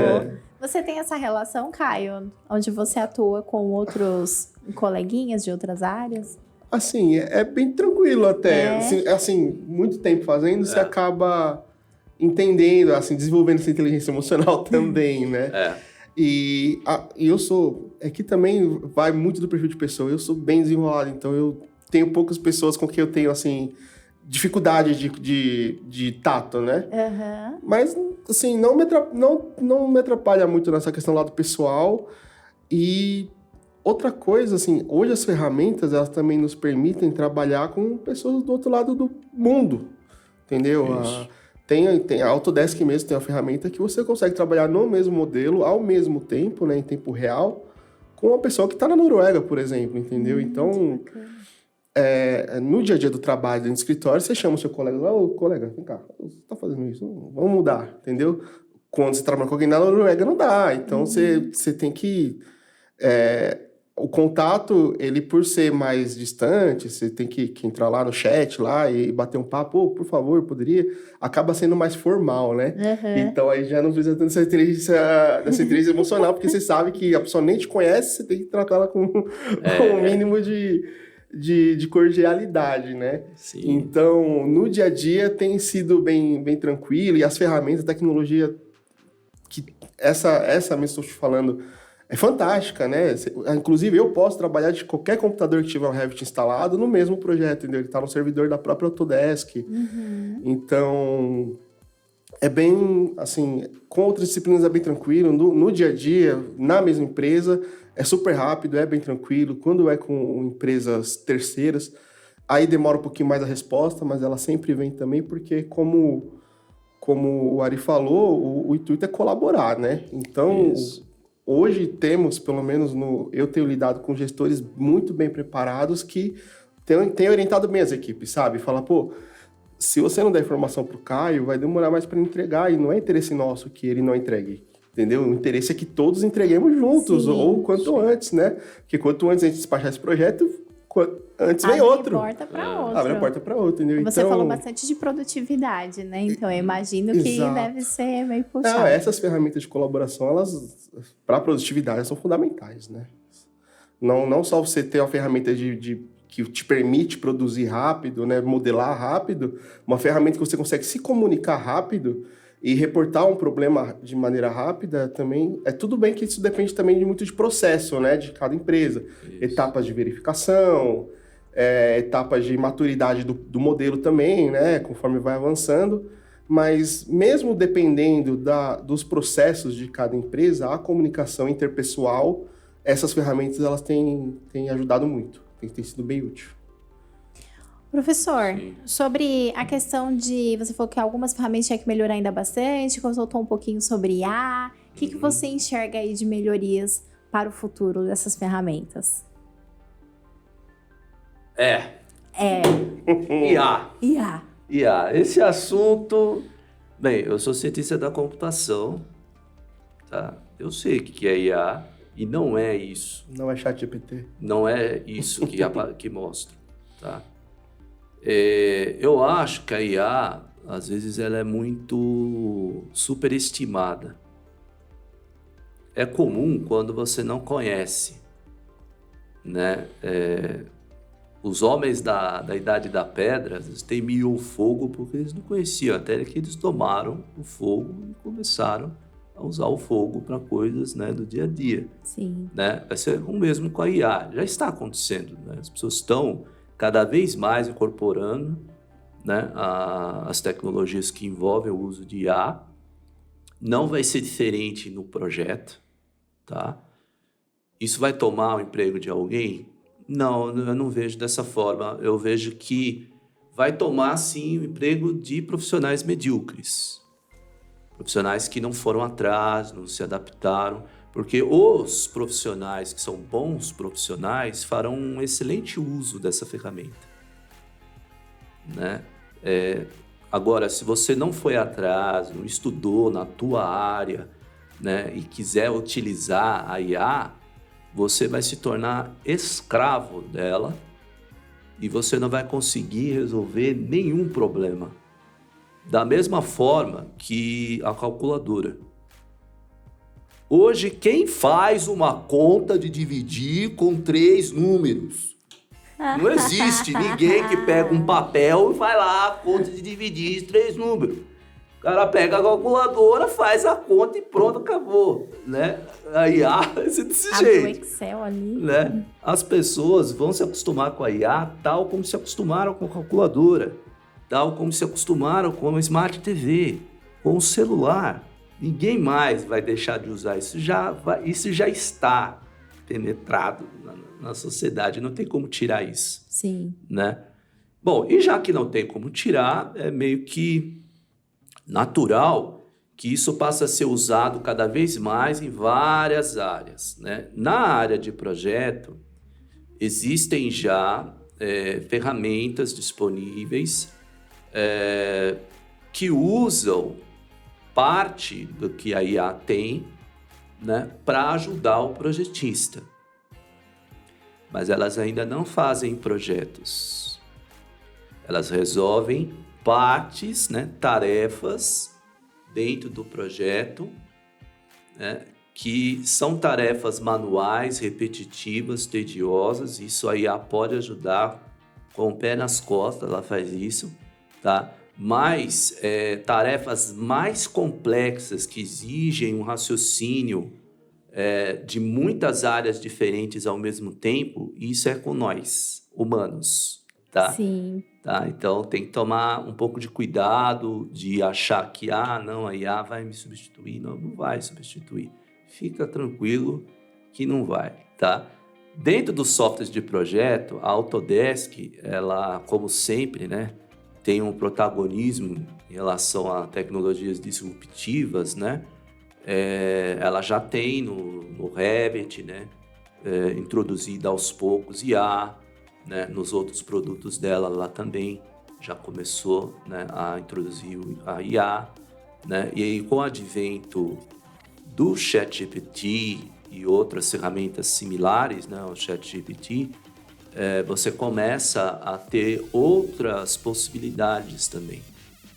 Você tem essa relação, Caio, onde você atua com outros coleguinhas de outras áreas? Assim, é bem tranquilo até. Assim, muito tempo fazendo, você acaba entendendo, assim, desenvolvendo essa inteligência emocional também, né? E eu sou... É que também vai muito do perfil de pessoa. Eu sou bem desenrolado, então eu tenho poucas pessoas com quem eu tenho, assim, dificuldade de tato, né? Mas, assim, não me atrapalha muito nessa questão lá do pessoal. E outra coisa, assim, hoje as ferramentas, elas também nos permitem trabalhar com pessoas do outro lado do mundo, entendeu? Tem a Autodesk mesmo, tem uma ferramenta que você consegue trabalhar no mesmo modelo, ao mesmo tempo, né, em tempo real, com uma pessoa que está na Noruega, por exemplo, entendeu? Então, no dia a dia do trabalho, dentro do escritório, você chama o seu colega lá, ô, colega, vem cá, você está fazendo isso? Vamos mudar, entendeu? Quando você trabalha com alguém na Noruega, não dá. Então, você tem que... o contato, ele por ser mais distante, você tem que entrar lá no chat lá e bater um papo, por favor, poderia, acaba sendo mais formal, né? Então aí já não precisa tanto dessa inteligência emocional, porque você sabe que a pessoa nem te conhece, você tem que tratar ela com um mínimo de cordialidade, né? Sim. Então, no dia a dia tem sido bem tranquilo, e as ferramentas, a tecnologia, que essa mesmo estou te falando, é fantástica, né? Inclusive, eu posso trabalhar de qualquer computador que tiver um Revit instalado no mesmo projeto, entendeu? Ele está no servidor da própria Autodesk. Então, é bem, assim, com outras disciplinas é bem tranquilo. No dia a dia, na mesma empresa, é super rápido, é bem tranquilo. Quando é com empresas terceiras, aí demora um pouquinho mais a resposta, mas ela sempre vem também, porque como o Ari falou, o intuito é colaborar, né? Então... hoje temos, pelo menos eu tenho lidado com gestores muito bem preparados que têm orientado bem as equipes, sabe? Fala, pô, se você não der informação pro Caio, vai demorar mais para entregar, e não é interesse nosso que ele não entregue, entendeu? O interesse é que todos entreguemos juntos, ou quanto antes, né? Porque quanto antes a gente despachar esse projeto, antes vem outro. Abre a porta para outro. Abre a porta para outro, entendeu? Você falou bastante de produtividade, né? Então, eu imagino que deve ser meio puxado. Essas ferramentas de colaboração, elas, para a produtividade, são fundamentais, né? Não só você ter uma ferramenta que te permite produzir rápido, né? Modelar rápido, uma ferramenta que você consegue se comunicar rápido e reportar um problema de maneira rápida também. É tudo bem que isso depende também muito de processo, né? De cada empresa. Isso. Etapas de verificação, etapas de maturidade do modelo também, né? Conforme vai avançando. Mas mesmo dependendo dos processos de cada empresa, a comunicação interpessoal, essas ferramentas elas têm ajudado muito. Tem sido bem útil. Professor, sobre a questão de... Você falou que algumas ferramentas tinha que melhorar ainda bastante, consultou um pouquinho sobre IA. O que você enxerga aí de melhorias para o futuro dessas ferramentas? IA. Esse assunto... Bem, eu sou cientista da computação, tá? Eu sei o que é IA e não é isso. Não é ChatGPT. Não é isso que mostra, tá? Eu acho que a IA, às vezes, ela é muito superestimada. É comum quando você não conhece, né? Os homens da Idade da Pedra temiam o fogo porque eles não conheciam, até que eles tomaram o fogo e começaram a usar o fogo para coisas, né, do dia a dia. Sim. Né? Vai ser o mesmo com a IA. Já está acontecendo, né? As pessoas estão cada vez mais incorporando, né, as tecnologias que envolvem o uso de IA. Não vai ser diferente no projeto, tá? Isso vai tomar o emprego de alguém? Não, eu não vejo dessa forma. Eu vejo que vai tomar, sim, o emprego de profissionais medíocres. Profissionais que não foram atrás, não se adaptaram. Porque os profissionais que são bons profissionais farão um excelente uso dessa ferramenta, né? Agora, se você não foi atrás, não estudou na tua área, né, e quiser utilizar a IA, você vai se tornar escravo dela e você não vai conseguir resolver nenhum problema. Da mesma forma que a calculadora. Hoje, quem faz uma conta de dividir com 3 números? Não existe ninguém que pega um papel e vai lá a conta de dividir 3 números. O cara pega a calculadora, faz a conta e pronto, acabou, né? A IA é desse jeito. Abre o Excel ali. Né? As pessoas vão se acostumar com a IA tal como se acostumaram com a calculadora, tal como se acostumaram com a Smart TV, com o celular. Ninguém mais vai deixar de usar isso. Isso já está penetrado na sociedade, não tem como tirar isso. Sim. Né? Bom, e já que não tem como tirar, é meio que natural que isso passe a ser usado cada vez mais em várias áreas. Né? Na área de projeto, existem já ferramentas disponíveis que usam parte do que a IA tem, né, para ajudar o projetista. Mas elas ainda não fazem projetos. Elas resolvem partes, né, tarefas dentro do projeto, né, que são tarefas manuais, repetitivas, tediosas. Isso a IA pode ajudar com o pé nas costas, ela faz isso, tá? Mas tarefas mais complexas que exigem um raciocínio de muitas áreas diferentes ao mesmo tempo, isso é com nós, humanos, tá? Sim. Tá? Então, tem que tomar um pouco de cuidado de achar que, não, a IA vai me substituir. Não, não vai substituir. Fica tranquilo que não vai, tá? Dentro dos softwares de projeto, a Autodesk, ela, como sempre, né, tem um protagonismo em relação a tecnologias disruptivas, né? ela já tem no Revit, né, introduzida aos poucos IA, né, nos outros produtos dela lá também já começou, né, a introduzir a IA, né, e aí com o advento do ChatGPT e outras ferramentas similares, né, ao ChatGPT, você começa a ter outras possibilidades também,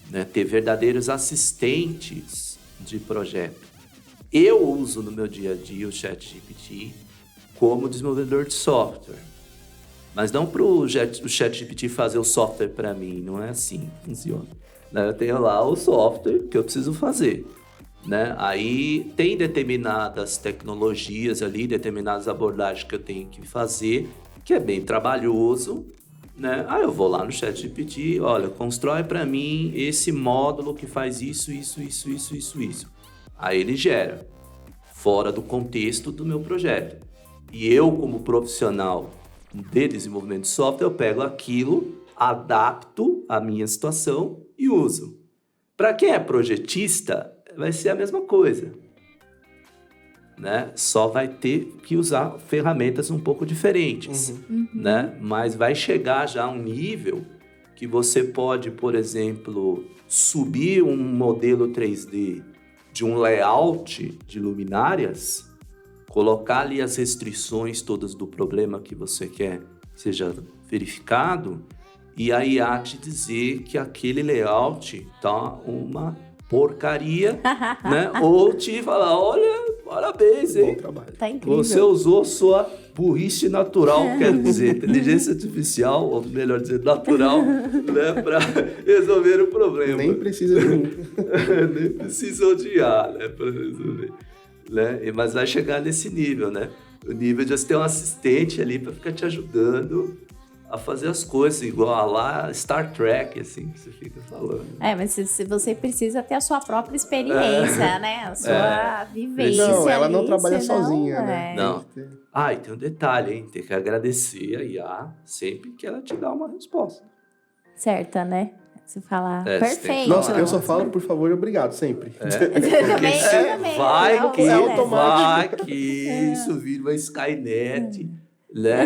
né, ter verdadeiros assistentes de projeto. Eu uso no meu dia a dia o ChatGPT como desenvolvedor de software, mas não para o ChatGPT fazer o software para mim, não é assim que funciona. Eu tenho lá o software que eu preciso fazer, né? Aí tem determinadas tecnologias ali, determinadas abordagens que eu tenho que fazer, que é bem trabalhoso, né? Aí eu vou lá no ChatGPT, olha, constrói para mim esse módulo que faz isso. Aí ele gera, fora do contexto do meu projeto. E eu, como profissional de desenvolvimento de software, eu pego aquilo, adapto à minha situação e uso. Para quem é projetista, vai ser a mesma coisa, né? Só vai ter que usar ferramentas um pouco diferentes, né? Mas vai chegar já a um nível que você pode, por exemplo, subir um modelo 3D de um layout de luminárias, colocar ali as restrições todas do problema que você quer que seja verificado, e a IA te dizer que aquele layout tá uma porcaria, né? Ou te falar, olha, parabéns, hein? Bom trabalho. Tá incrível. Você usou sua burrice natural, quero dizer, inteligência artificial, ou melhor dizer, natural, né? Para resolver o problema. Nem precisa de mim. Nem precisou de IA, né? Para resolver. Né? Mas vai chegar nesse nível, né? O nível de você ter um assistente ali para ficar te ajudando a fazer as coisas, igual a lá Star Trek, assim, que você fica falando. Mas se você precisa ter a sua própria experiência, né? A sua vivência. Não, ela não ali, trabalha senão, sozinha, né? Não. E tem um detalhe, hein? Tem que agradecer a IA sempre que ela te dá uma resposta. Certa, né? Você fala, Você tem perfeito. que Nossa, falar. eu só falo por favor e obrigado, sempre. também. Vai Não, que, né? vai que isso vira uma Skynet, né?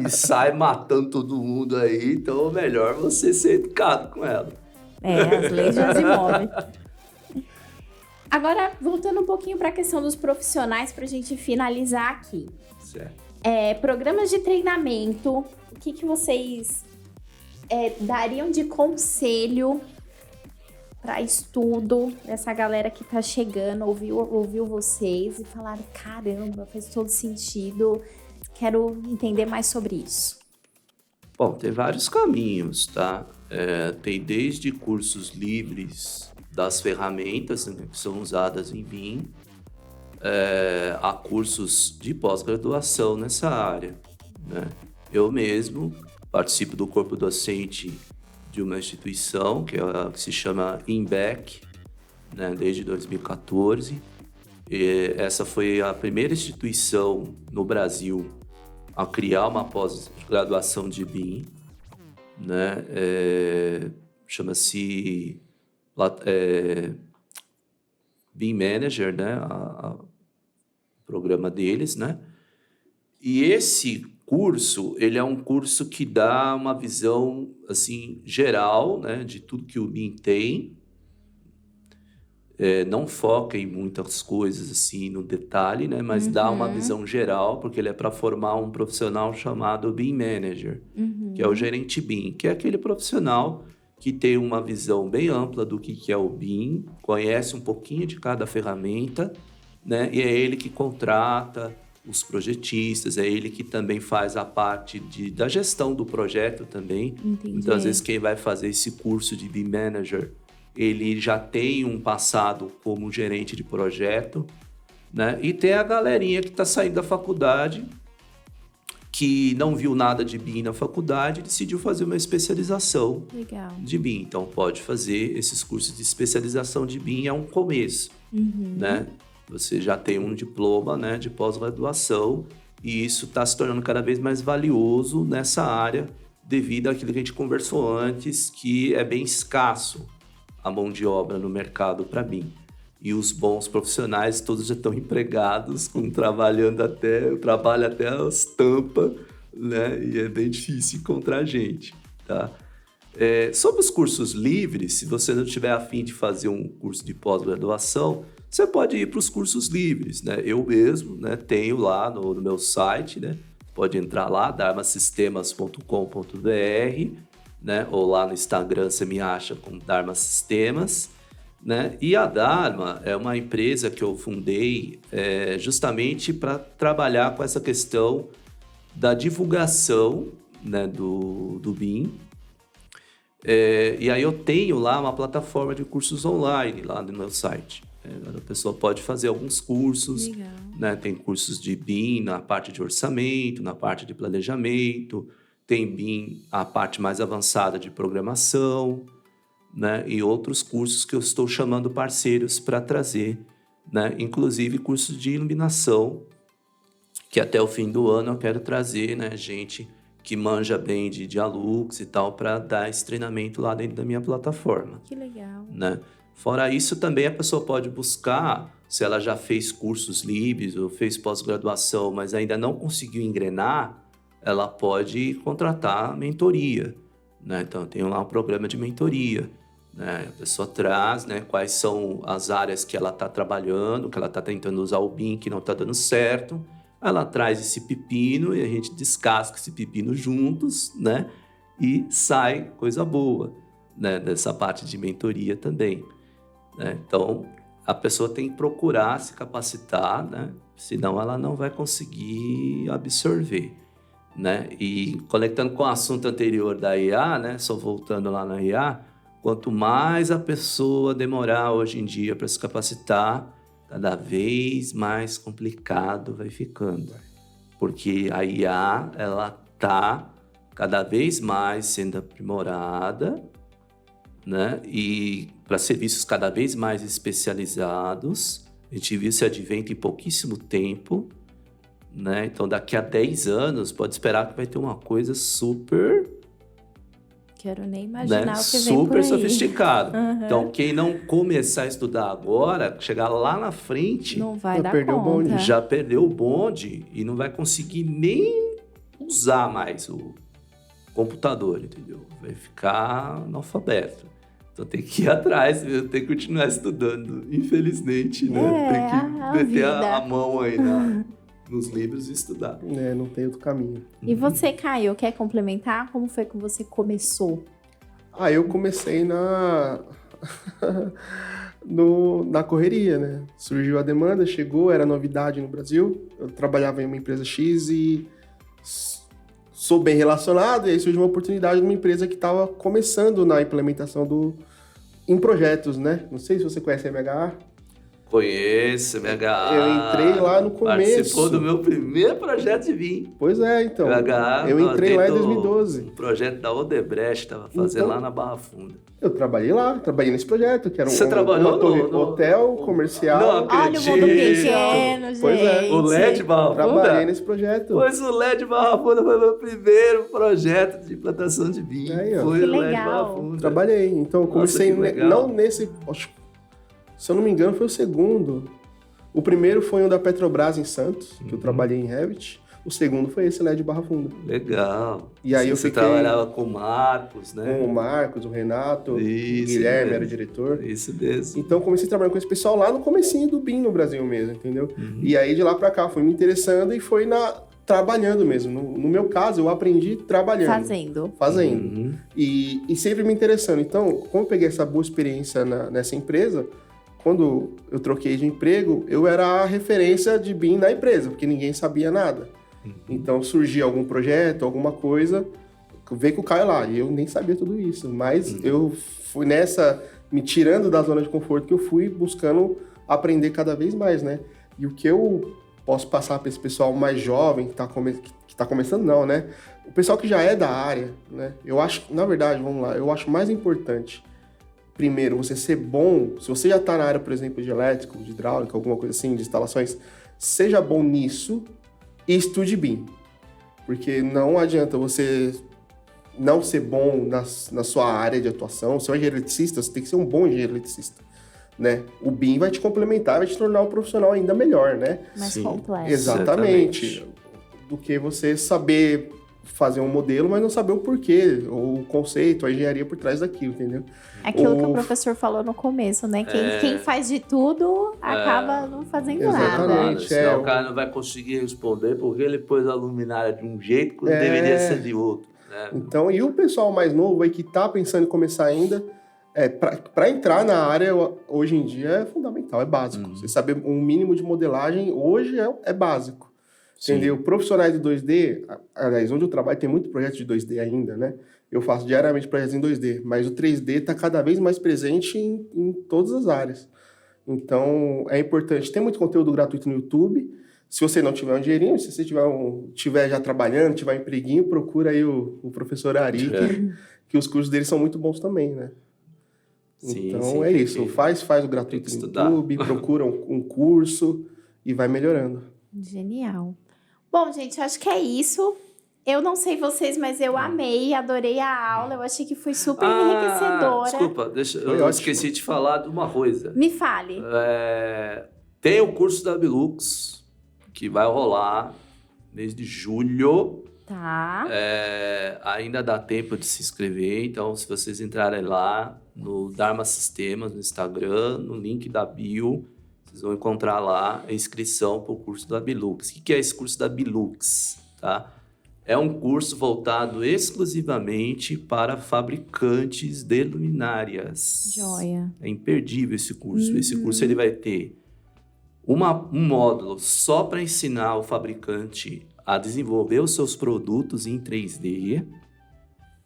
E sai matando todo mundo aí, então é melhor você ser educado com ela. As leis já se movem. Agora, voltando um pouquinho para a questão dos profissionais, para a gente finalizar aqui. Certo. Programas de treinamento, o que vocês dariam de conselho para estudo dessa galera que tá chegando, ouviu vocês e falaram, caramba, faz todo sentido, quero entender mais sobre isso? Bom, tem vários caminhos, tá? Tem desde cursos livres das ferramentas, né, que são usadas em BIM, a cursos de pós-graduação nessa área, né? Eu mesmo participo do corpo docente de uma instituição que se chama INBEC, né, desde 2014. Essa foi a primeira instituição no Brasil a criar uma pós-graduação de BIM, né? Chama-se BIM Manager, né? O programa deles, né? E esse curso, ele é um curso que dá uma visão assim geral, né, de tudo que o BIM tem. Não foca em muitas coisas assim no detalhe, né, mas dá uma visão geral, porque ele é para formar um profissional chamado BIM Manager, que é o gerente BIM, que é aquele profissional que tem uma visão bem ampla do que é o BIM, conhece um pouquinho de cada ferramenta, né, e é ele que contrata os projetistas, é ele que também faz a parte da gestão do projeto também. Entendi. Então, às vezes, quem vai fazer esse curso de BIM Manager, ele já tem um passado como gerente de projeto, né? E tem a galerinha que está saindo da faculdade, que não viu nada de BIM na faculdade e decidiu fazer uma especialização de BIM. Então, pode fazer esses cursos de especialização de BIM, é um começo, né? Você já tem um diploma, né, de pós-graduação e isso está se tornando cada vez mais valioso nessa área devido àquilo que a gente conversou antes, que é bem escasso a mão de obra no mercado para BIM. e os bons profissionais todos já estão empregados, trabalho até as tampas, né? E é bem difícil encontrar gente, tá? Sobre os cursos livres, se você não tiver a fim de fazer um curso de pós-graduação, você pode ir para os cursos livres, né? Eu mesmo, né, tenho lá no meu site, né? Pode entrar lá, dharmasystemas.com.br, né? Ou lá no Instagram você me acha como Dharma Sistemas, né? E a Dharma é uma empresa que eu fundei justamente para trabalhar com essa questão da divulgação, né, do BIM. E aí eu tenho lá uma plataforma de cursos online lá no meu site. A pessoa pode fazer alguns cursos, né? Tem cursos de BIM na parte de orçamento, na parte de planejamento, tem BIM a parte mais avançada de programação, né? E outros cursos que eu estou chamando parceiros para trazer, né? Inclusive cursos de iluminação, que até o fim do ano eu quero trazer, né, gente que manja bem de Alux e tal, para dar esse treinamento lá dentro da minha plataforma. Que legal. Né? Fora isso, também a pessoa pode buscar, se ela já fez cursos livres ou fez pós-graduação, mas ainda não conseguiu engrenar, ela pode contratar mentoria, né? Então, tem lá um programa de mentoria, né? A pessoa traz, né, quais são as áreas que ela está trabalhando, que ela está tentando usar o BIM, que não está dando certo. Ela traz esse pepino e a gente descasca esse pepino juntos, né? E sai coisa boa, né, dessa parte de mentoria também, né? Então, a pessoa tem que procurar se capacitar, né? Senão ela não vai conseguir absorver, né? E conectando com o assunto anterior da IA, né? Só voltando lá na IA, quanto mais a pessoa demorar hoje em dia para se capacitar, cada vez mais complicado vai ficando. Porque a IA, ela está cada vez mais sendo aprimorada, né? E para serviços cada vez mais especializados. A gente viu esse advento em pouquíssimo tempo, né? Então, daqui a 10 anos, pode esperar que vai ter uma coisa super... Quero nem imaginar, né, o que vem por super aí. Sofisticado. Uhum. Então, quem não começar a estudar agora, chegar lá na frente... Não vai dar perdeu conta. o bonde. Já perdeu o bonde e não vai conseguir nem usar mais o computador, entendeu? Vai ficar analfabeto. Então tem que ir atrás, tem que continuar estudando, infelizmente, né? Tem que meter a mão aí nos livros e estudar. Não tem outro caminho. E você, Caio, quer complementar? Como foi que você começou? Eu comecei na correria, né? Surgiu a demanda, chegou, era novidade no Brasil. Eu trabalhava em uma empresa X e sou bem relacionado, e aí surgiu uma oportunidade numa empresa que estava começando na implementação em projetos, né? Não sei se você conhece a MHA. Conheço, MHA. Eu entrei lá no começo. Participou do meu primeiro projeto de BIM. Pois é, então. MHA, eu entrei lá em 2012. Um projeto da Odebrecht, estava fazendo lá na Barra Funda. Eu trabalhei nesse projeto, que era Você trabalhou no hotel comercial. Não acredito. Olha o mundo pequeno, gente. Pois é. O LED Barra Funda? Trabalhei nesse projeto. Pois o LED Barra Funda foi meu primeiro projeto de implantação de BIM. Foi que o LED legal. Barra Funda. Trabalhei. Então, eu comecei não nesse... Se eu não me engano, foi o segundo. O primeiro foi um da Petrobras em Santos, que eu trabalhei em Revit. O segundo foi esse LED Barra Funda. Legal. E aí Você trabalhava com o Marcos, né? Com o Marcos, o Renato, Isso, o Guilherme mesmo. era o diretor. Isso mesmo. Então comecei a trabalhar com esse pessoal lá no comecinho do BIM no Brasil mesmo, entendeu? E aí de lá pra cá fui me interessando e foi trabalhando mesmo. No meu caso, eu aprendi trabalhando. Fazendo. E sempre me interessando. Então, como eu peguei essa boa experiência nessa empresa, quando eu troquei de emprego, eu era a referência de BIM na empresa, porque ninguém sabia nada. Então, surgia algum projeto, alguma coisa, veio com o Caio lá, e eu nem sabia tudo isso. Mas eu fui me tirando da zona de conforto, que eu fui buscando aprender cada vez mais, né? E o que eu posso passar para esse pessoal mais jovem, que tá começando, não, né? O pessoal que já é da área, né? Eu acho, na verdade, vamos lá, eu acho mais importante, primeiro, você ser bom. Se você já tá na área, por exemplo, de elétrico, de hidráulica, alguma coisa assim, de instalações, seja bom nisso e estude BIM. Porque não adianta você não ser bom na sua área de atuação. Se é um engenheiro eletricista, você tem que ser um bom engenheiro eletricista. né? O BIM vai te complementar, vai te tornar um profissional ainda melhor, né? Mais Sim. completo. Exatamente. Do que você saber fazer um modelo, mas não saber o porquê, o conceito, a engenharia por trás daquilo, entendeu? Aquilo que o professor falou no começo, né? Quem faz de tudo acaba não fazendo nada. Exatamente. Senão o cara não vai conseguir responder porque ele pôs a luminária de um jeito que deveria ser de outro. Né? Então, e o pessoal mais novo aí que tá pensando em começar ainda, para entrar na área hoje em dia é fundamental, é básico. Você saber um mínimo de modelagem hoje é básico. Sim. Entendeu? Profissionais de 2D, aliás, onde eu trabalho tem muito projeto de 2D ainda, né? Eu faço diariamente projetos em 2D, mas o 3D está cada vez mais presente em todas as áreas. Então, é importante. Tem muito conteúdo gratuito no YouTube. Se você não tiver um dinheirinho, se você tiver já trabalhando, tiver um empreguinho, procura aí o professor Ari, que os cursos dele são muito bons também, né? Sim, então, sim, isso. Faz o gratuito no YouTube, procura um curso e vai melhorando. Genial. Bom, gente, eu acho que é isso. Eu não sei vocês, mas eu amei, adorei a aula. Eu achei que foi super enriquecedora. Desculpa, eu esqueci de falar de uma coisa. Me fale. Tem o curso da Bilux, que vai rolar mês de julho. Tá. Ainda dá tempo de se inscrever, então se vocês entrarem lá no Dharma Sistemas, no Instagram, no link da bio, vocês vão encontrar lá a inscrição para o curso da Bilux. O que é esse curso da Bilux? Tá? É um curso voltado exclusivamente para fabricantes de luminárias. Joia. É imperdível esse curso. Esse curso ele vai ter um módulo só para ensinar o fabricante a desenvolver os seus produtos em 3D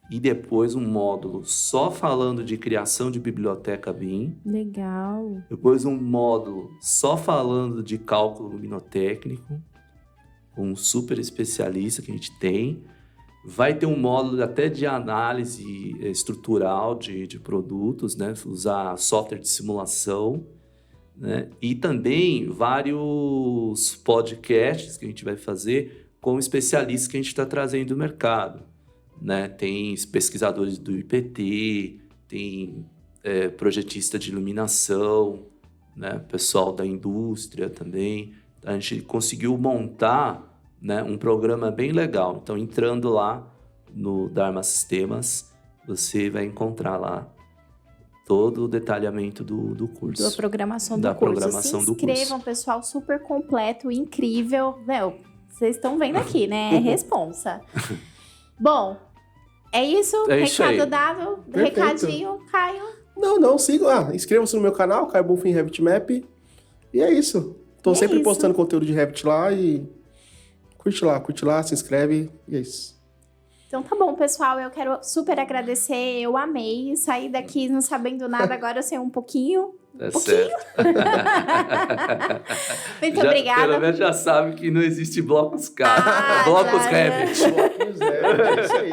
e depois um módulo só falando de criação de biblioteca BIM. Legal. Depois um módulo só falando de cálculo luminotécnico, um super especialista que a gente tem. Vai ter um módulo até de análise estrutural de produtos, né? Usar software de simulação, né? E também vários podcasts que a gente vai fazer com especialistas que a gente está trazendo do mercado, né? Tem pesquisadores do IPT, tem projetista de iluminação, né? Pessoal da indústria também. A gente conseguiu montar, né, um programa bem legal. Então, entrando lá no Dharma Sistemas, você vai encontrar lá todo o detalhamento do curso. Da programação do da curso. Programação Se inscrevam, pessoal, super completo, incrível. Vocês estão vendo aqui, né? É responsa. Bom, é isso? Isso Recado aí. dado? Perfeito. Recadinho, Caio? Não, sigam. Inscrevam-se no meu canal, Caio Bonfim Revit Map. E é isso. Tô sempre postando conteúdo de Revit lá e curte lá, se inscreve e é isso. Então tá bom, pessoal, eu quero super agradecer, eu amei, sair daqui não sabendo nada, agora eu sei um pouquinho. Certo. Muito obrigada. Pelo menos já sabe que não existe blocos K, blocos Revit. É isso aí.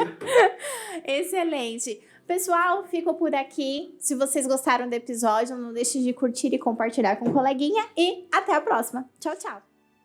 Excelente. Pessoal, fico por aqui. Se vocês gostaram do episódio, não deixe de curtir e compartilhar com o coleguinha e até a próxima. Tchau, tchau.